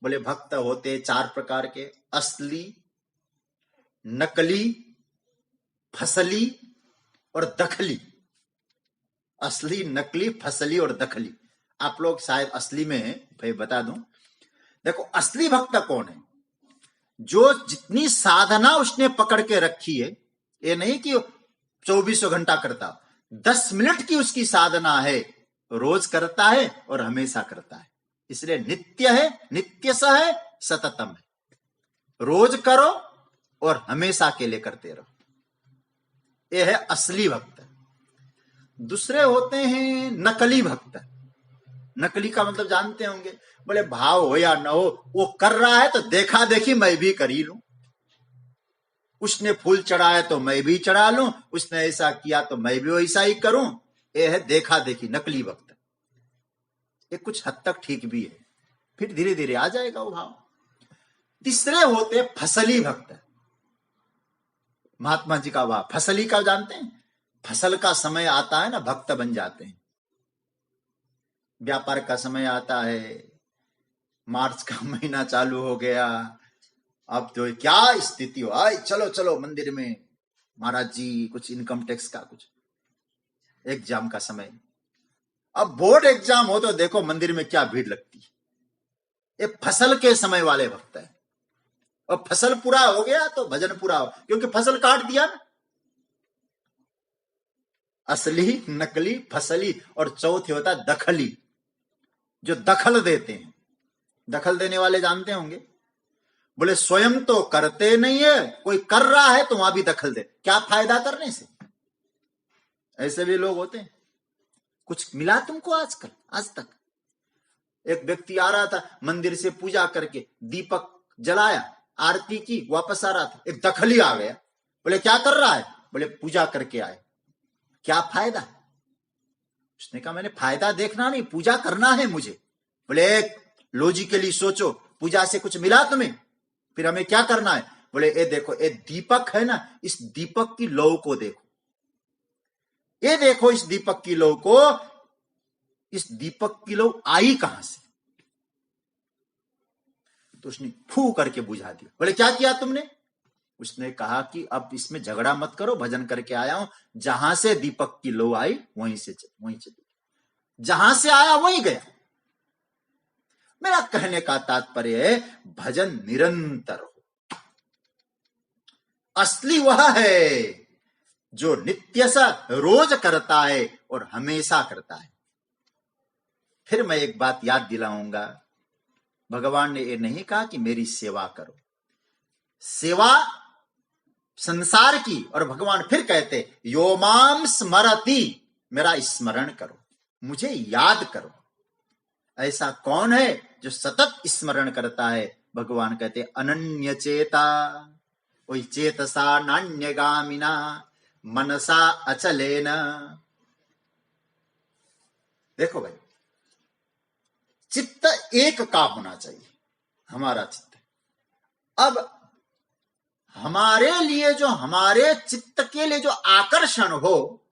बोले भक्त होते 4 प्रकार के, असली, नकली, फसली और दखली। असली, नकली, फसली और दखली। आप लोग शायद असली में हैं, भाई बता दूं। देखो असली भक्त कौन है? जो जितनी साधना उसने पकड़ के रखी है, ये नहीं कि 24 घंटा करता, 10 मिनट की उसकी साधना है, रोज करता है और हमेशा करता है। इसलिए नित्य है, नित्य सा है, सततम है। रोज करो और हमेशा के लिए करते रहो। यह है असली भक्त। दूसरे होते हैं नकली भक्त। नकली का मतलब जानते होंगे। बोले भाव हो या न हो, वो कर रहा है तो देखा देखी मैं भी कर ही लूं। उसने फूल चढ़ाया तो मैं भी चढ़ा लूं, उसने ऐसा किया तो मैं भी वैसा ही करूं। ये है देखा देखी, नकली भक्त। ये कुछ हद तक ठीक भी है, फिर धीरे धीरे आ जाएगा वो भाव। तीसरे होते फसली भक्त। महात्मा जी का भाव फसली का जानते हैं? फसल का समय आता है ना, भक्त बन जाते हैं। व्यापार का समय आता है, मार्च का महीना चालू हो गया, अब तो क्या स्थिति हो, आए चलो चलो मंदिर में, महाराज जी कुछ इनकम टैक्स का कुछ एग्जाम का समय। अब बोर्ड एग्जाम हो तो देखो मंदिर में क्या भीड़ लगती है। ये फसल के समय वाले भक्त है। और फसल पूरा हो गया तो भजन पूरा हो, क्योंकि फसल काट दिया ना। असली, नकली, फसली और चौथे होता है दखली, जो दखल देते हैं। दखल देने वाले जानते होंगे। बोले स्वयं तो करते नहीं है, कोई कर रहा है तो वहां भी दखल दे, क्या फायदा करने से। ऐसे भी लोग होते हैं। कुछ मिला तुमको आजकल, आज तक? एक व्यक्ति आ रहा था मंदिर से पूजा करके, दीपक जलाया, आरती की, वापस आ रहा था, एक दखली आ गया। बोले क्या कर रहा है? बोले पूजा करके आए। क्या फायदा? उसने कहा मैंने फायदा देखना नहीं, पूजा करना है मुझे। बोले लॉजिकली सोचो, पूजा से कुछ मिला तुम्हें? फिर हमें क्या करना है? बोले ये देखो, ये दीपक है ना, इस दीपक की लौ को देखो, ये देखो इस दीपक की लौ को, इस दीपक की लौ आई कहां से? तो उसने फू करके बुझा दिया। बोले क्या किया तुमने? उसने कहा कि अब इसमें झगड़ा मत करो, भजन करके आया हूं, जहां से दीपक की लौ आई वहीं से जहां से आया वहीं गया। मेरा कहने का तात्पर्य है भजन निरंतर हो। असली वह है जो नित्य सा रोज करता है और हमेशा करता है। फिर मैं एक बात याद दिलाऊंगा, भगवान ने ये नहीं कहा कि मेरी सेवा करो। सेवा संसार की, और भगवान फिर कहते यो माम स्मरति, मेरा स्मरण करो, मुझे याद करो। ऐसा कौन है जो सतत स्मरण करता है? भगवान कहते अनन्य चेता, वही चेतसा नान्यगामिना मनसा अचलेन। देखो भाई, चित्त एक का होना चाहिए, हमारा चित्त। अब हमारे लिए जो, हमारे चित्त के लिए जो आकर्षण हो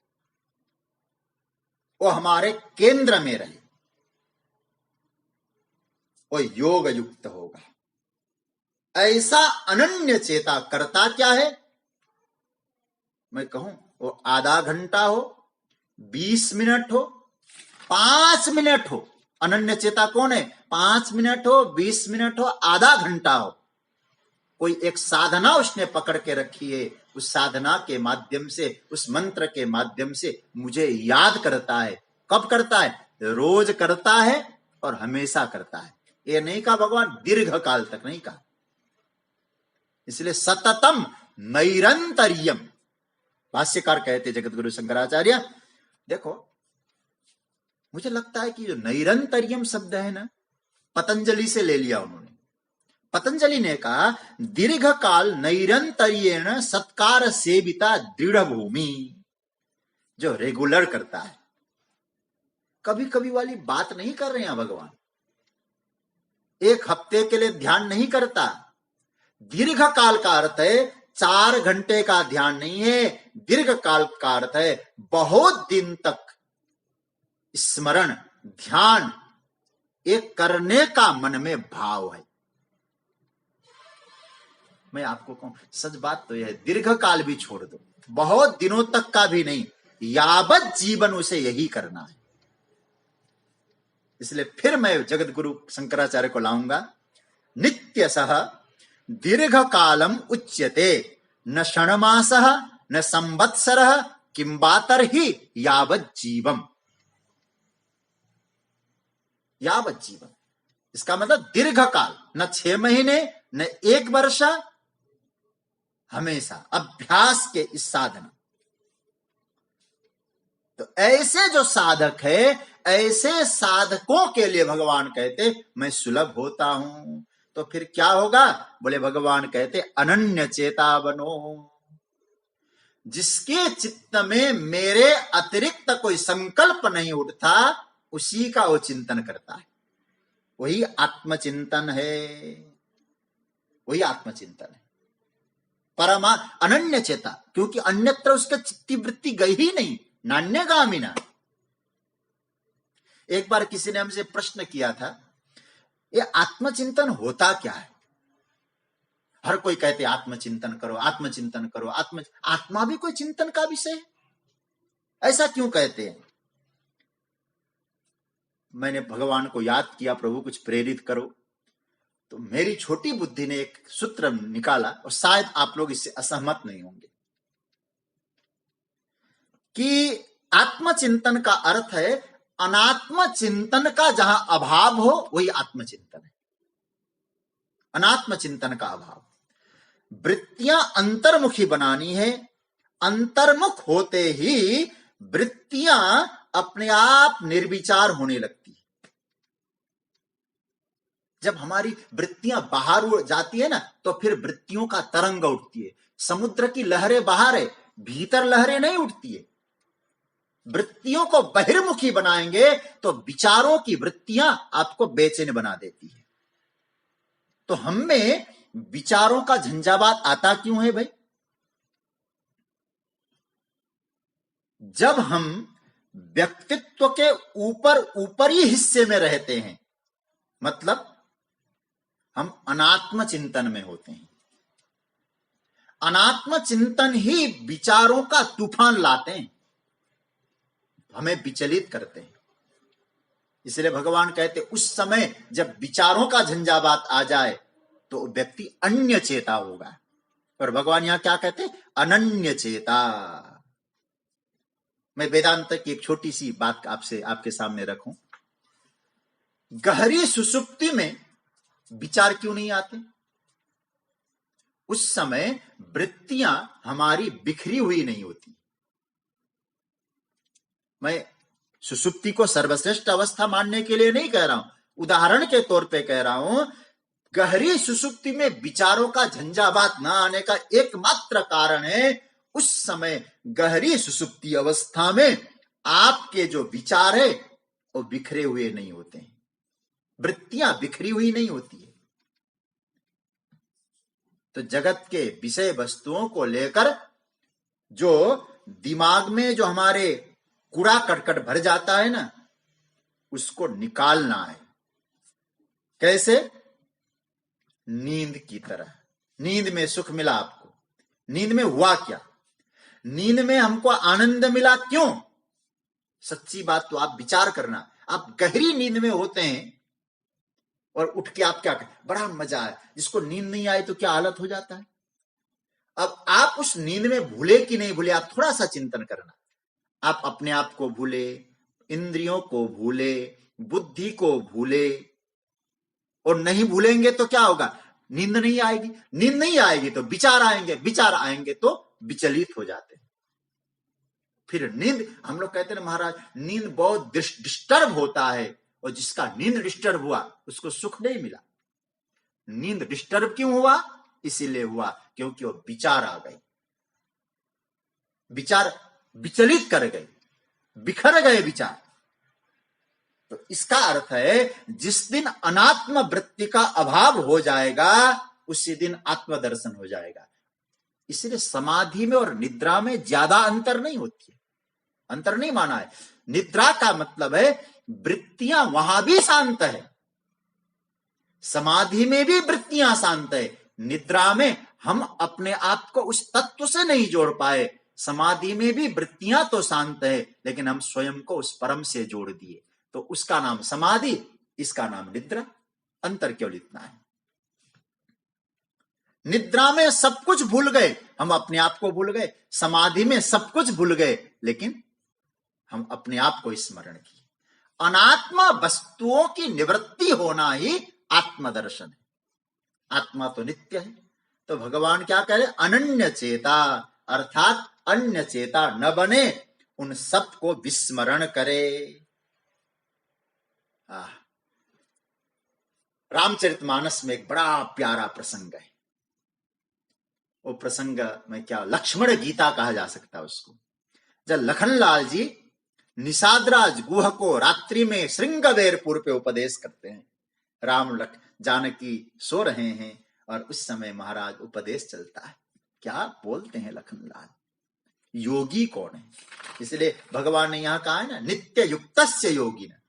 वो हमारे केंद्र में रहे, वो योग युक्त होगा। ऐसा अनन्य चेता करता क्या है? मैं कहूं वो आधा घंटा हो, 20 मिनट हो, 5 मिनट हो, अनन्य चेता कौन है? 5 मिनट हो, 20 मिनट हो, आधा घंटा हो, कोई एक साधना उसने पकड़ के रखी है, उस साधना के माध्यम से, उस मंत्र के माध्यम से मुझे याद करता है। कब करता है? रोज करता है और हमेशा करता है। ये नहीं कहा भगवान दीर्घ काल तक, नहीं कहा। इसलिए सततम नैरंतर्यम, भाष्यकार कहते जगतगुरु शंकराचार्य, देखो मुझे लगता है कि जो नैरंतर्यम शब्द है ना, पतंजलि से ले लिया उन्होंने। पतंजलि ने कहा दीर्घ काल नैरंतर्येण सत्कार सेविता दृढ़ भूमि, जो रेगुलर करता है, कभी कभी वाली बात नहीं कर रहे हैं भगवान, एक हफ्ते के लिए ध्यान नहीं करता। दीर्घ काल का अर्थ है 4 घंटे का ध्यान नहीं है, दीर्घ काल का अर्थ है बहुत दिन तक स्मरण ध्यान एक करने का मन में भाव है। मैं आपको कहूं सच बात तो यह है, दीर्घ काल भी छोड़ दो, बहुत दिनों तक का भी नहीं, यावत जीवन उसे यही करना है। इसलिए फिर मैं जगत गुरु शंकराचार्य को लाऊंगा, नित्य सह दीर्घ कालम उच्यते न क्षणमास न संवत्सर किंबातर ही यावत जीवम। यावत जीवन इसका मतलब दीर्घ काल, न 6 महीने न 1 वर्ष, हमेशा अभ्यास के इस साधना। तो ऐसे जो साधक है, ऐसे साधकों के लिए भगवान कहते मैं सुलभ होता हूं। तो फिर क्या होगा? बोले भगवान कहते अनन्य चेता बनो, जिसके चित्त में मेरे अतिरिक्त कोई संकल्प नहीं उठता, उसी का वो चिंतन करता है। वही आत्मचिंतन है, वही आत्मचिंतन है। परमा अनन्य चेता, क्योंकि अन्यत्र उसका चित्ती वृत्ति गई ही नहीं, नान्यगामिना। एक बार किसी ने हमसे प्रश्न किया था, ये आत्मचिंतन होता क्या है? हर कोई कहते आत्मचिंतन करो, आत्मचिंतन करो, आत्मा भी कोई चिंतन का विषय है, ऐसा क्यों कहते हैं? मैंने भगवान को याद किया, प्रभु कुछ प्रेरित करो। तो मेरी छोटी बुद्धि ने एक सूत्र निकाला, और शायद आप लोग इससे असहमत नहीं होंगे, कि आत्मचिंतन का अर्थ है अनात्म चिंतन का जहां अभाव हो वही आत्मचिंतन है। अनात्म चिंतन का अभाव, वृत्तियां अंतर्मुखी बनानी है, अंतर्मुख होते ही वृत्तियां अपने आप निर्विचार होने लगती है। जब हमारी वृत्तियां बाहर उड़ जाती है ना, तो फिर वृत्तियों का तरंग उठती है। समुद्र की लहरें बाहर है, भीतर लहरें नहीं उठती है। वृत्तियों को बहिर्मुखी बनाएंगे तो विचारों की वृत्तियां आपको बेचैन बना देती है। तो हम में विचारों का झंझावात आता क्यों है भाई? जब हम व्यक्तित्व के ऊपर ऊपरी हिस्से में रहते हैं, मतलब हम अनात्म चिंतन में होते हैं। अनात्म चिंतन ही विचारों का तूफान लाते हैं, हमें विचलित करते हैं। इसलिए भगवान कहते उस समय जब विचारों का झंझावात आ जाए तो व्यक्ति अन्य चेता होगा। पर भगवान यहां क्या कहते? अनन्य चेता। मैं वेदांत की एक छोटी सी बात आपके सामने रखूं। गहरी सुषुप्ति में विचार क्यों नहीं आते? उस समय वृत्तियां हमारी बिखरी हुई नहीं होती। मैं सुषुप्ति को सर्वश्रेष्ठ अवस्था मानने के लिए नहीं कह रहा हूं, उदाहरण के तौर पे कह रहा हूं। गहरी सुषुप्ति में विचारों का झंझावात न आने का एकमात्र कारण है, उस समय गहरी सुषुप्ति अवस्था में आपके जो विचार है वो बिखरे हुए नहीं होते हैं, वृत्तियां बिखरी हुई नहीं होती है। तो जगत के विषय वस्तुओं को लेकर जो दिमाग में जो हमारे कूड़ा करकट भर जाता है ना, उसको निकालना है। कैसे? नींद की तरह। नींद में सुख मिला आपको, नींद में हुआ क्या? नींद में हमको आनंद मिला क्यों? सच्ची बात तो आप विचार करना। आप गहरी नींद में होते हैं और उठ के आप क्या करते? बड़ा मजा आया। जिसको नींद नहीं आए तो क्या हालत हो जाता है। अब आप उस नींद में भूले कि नहीं भूले, आप थोड़ा सा चिंतन करना। आप अपने आप को भूले, इंद्रियों को भूले, बुद्धि को भूले, और नहीं भूलेंगे तो क्या होगा? नींद नहीं आएगी। नींद नहीं आएगी तो विचार आएंगे, विचार आएंगे तो विचलित हो जाते हैं। फिर नींद, हम लोग कहते हैं महाराज नींद बहुत डिस्टर्ब होता है, और जिसका नींद डिस्टर्ब हुआ उसको सुख नहीं मिला। नींद डिस्टर्ब क्यों हुआ? इसीलिए हुआ क्योंकि वो विचार आ गए, विचार विचलित कर गए, बिखर गए विचार। तो इसका अर्थ है जिस दिन अनात्म वृत्ति का अभाव हो जाएगा उसी दिन आत्मदर्शन हो जाएगा। इसलिए समाधि में और निद्रा में ज्यादा अंतर नहीं होती है, अंतर नहीं माना है। निद्रा का मतलब है वृत्तियां वहां भी शांत है, समाधि में भी वृत्तियां शांत है। निद्रा में हम अपने आप को उस तत्व से नहीं जोड़ पाए। समाधि में भी वृत्तियां तो शांत है, लेकिन हम स्वयं को उस परम से जोड़ दिए, तो उसका नाम समाधि, इसका नाम निद्रा। अंतर केवल इतना है। निद्रा में सब कुछ भूल गए, हम अपने आप को भूल गए। समाधि में सब कुछ भूल गए, लेकिन हम अपने आप को स्मरण किए। अनात्मा वस्तुओं की निवृत्ति होना ही आत्मदर्शन है। आत्मा तो नित्य है, तो भगवान क्या कह रहे? अनन्य चेता, अर्थात अन्य चेता न बने, उन सब को विस्मरण करे। रामचरितमानस में एक बड़ा प्यारा प्रसंग है। वो प्रसंग में क्या लक्ष्मण गीता कहा जा सकता है उसको। जब लखनलाल जी निषादराज गुह को रात्रि में श्रृंगवेरपुर पे उपदेश करते हैं, राम जानकी सो रहे हैं और उस समय महाराज उपदेश चलता है। क्या बोलते हैं लखनलाल? योगी कौन है? इसलिए भगवान ने यहां कहा है ना, नित्य युक्तस्य योगिना।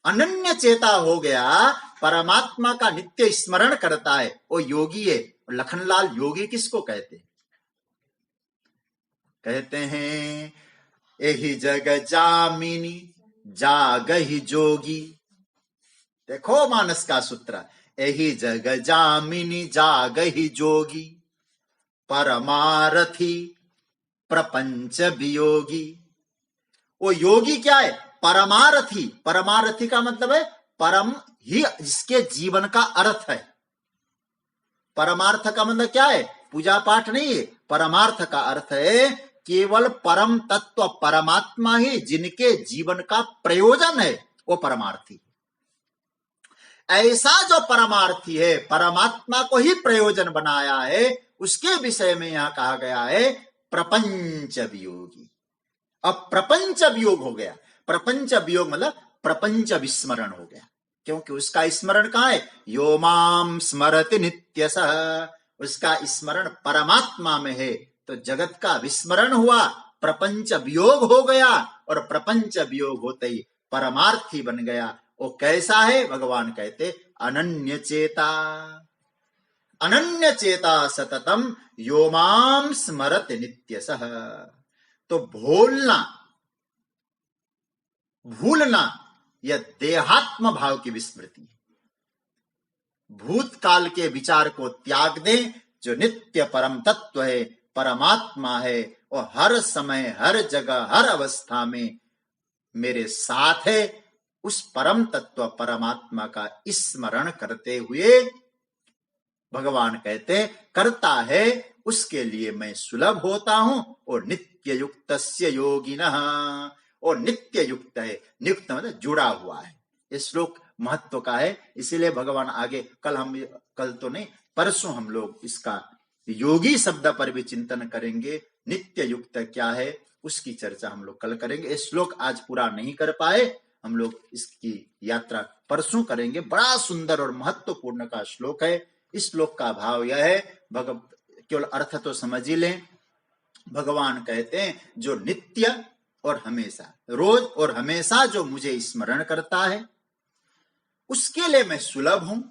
अनन्य चेता हो गया, परमात्मा का नित्य स्मरण करता है, वो योगी है। लखनलाल योगी किसको कहते हैं? कहते हैं एहि जग जामिनी जागहि जोगी। देखो मानस का सूत्र, एहि जग जामिनी जागहि जोगी, परमारथी प्रपंच वियोगी। वो योगी क्या है? परमारथी। परमारथी का मतलब है परम ही जिसके जीवन का अर्थ है। परमार्थ का मतलब क्या है? पूजा पाठ नहीं है। परमार्थ का अर्थ है केवल परम तत्व परमात्मा ही जिनके जीवन का प्रयोजन है, वो परमार्थी। ऐसा जो परमार्थी है, परमात्मा को ही प्रयोजन बनाया है, उसके विषय में यहां कहा गया है प्रपंच वियोगी। अब प्रपंच वियोग हो गया। प्रपंच वियोग मतलब प्रपंच विस्मरण हो गया, क्योंकि उसका स्मरण कहां है? यो माम स्मरति नित्यसः, उसका स्मरण परमात्मा में है, तो जगत का विस्मरण हुआ, प्रपंच वियोग हो गया, और प्रपंच वियोग होते ही परमार्थी बन गया। वो कैसा है? भगवान कहते अनन्य चेता। अनन्य चेता सततम यो माम स्मरति नित्यसः। तो भूलना यह देहात्म भाव की विस्मृति है। भूतकाल के विचार को त्याग दें। जो नित्य परम तत्व है, परमात्मा है, और हर समय हर जगह हर अवस्था में मेरे साथ है, उस परम तत्व परमात्मा का स्मरण करते हुए भगवान कहते करता है, उसके लिए मैं सुलभ होता हूं। और नित्य युक्तस्य योगिनः, और नित्य युक्त है। नियुक्त मतलब जुड़ा हुआ है। ये श्लोक महत्व का है, इसीलिए भगवान आगे कल तो नहीं, परसों हम लोग इसका योगी शब्द पर भी चिंतन करेंगे। नित्य युक्त क्या है उसकी चर्चा हम लोग कल करेंगे। ये श्लोक आज पूरा नहीं कर पाए, हम लोग इसकी यात्रा परसों करेंगे। बड़ा सुंदर और महत्वपूर्ण का श्लोक है। इस श्लोक का भाव यह है, केवल अर्थ तो समझ ही लें। भगवान कहते हैं जो नित्य और हमेशा, रोज और हमेशा जो मुझे स्मरण करता है, उसके लिए मैं सुलभ हूं।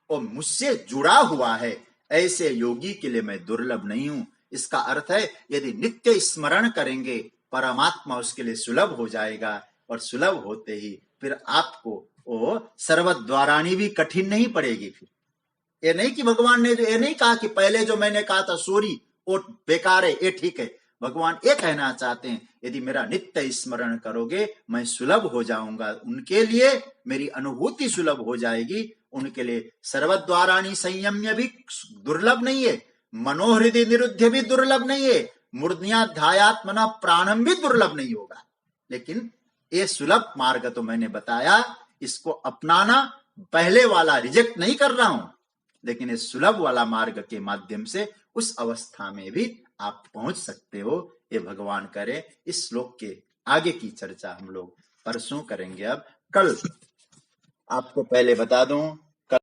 और मुझसे जुड़ा हुआ है, ऐसे योगी के लिए मैं दुर्लभ नहीं हूं। इसका अर्थ है यदि नित्य स्मरण करेंगे परमात्मा उसके लिए सुलभ हो जाएगा, और सुलभ होते ही फिर आपको वो सर्वद्वाराणी भी कठिन नहीं पड़ेगी। फिर ये नहीं कि भगवान ने ये नहीं कहा कि पहले जो मैंने कहा था सॉरी वो बेकार है, ये ठीक है। भगवान ये कहना चाहते हैं यदि मेरा नित्य स्मरण करोगे मैं सुलभ हो जाऊंगा, उनके लिए मेरी अनुभूति सुलभ हो जाएगी। उनके लिए सर्वद्वाराणी संयम्य भी दुर्लभ नहीं है, मनोहृदय निरुद्ध भी दुर्लभ नहीं है, मूर्धन्याध्यात्मना प्राणम भी दुर्लभ नहीं होगा। लेकिन ये सुलभ मार्ग तो मैंने बताया, इसको अपनाना, पहले वाला रिजेक्ट नहीं कर रहा हूं, लेकिन इस सुलभ वाला मार्ग के माध्यम से उस अवस्था में भी आप पहुंच सकते हो। ये भगवान करे। इस श्लोक के आगे की चर्चा हम लोग परसों करेंगे। अब कल आपको पहले बता दूं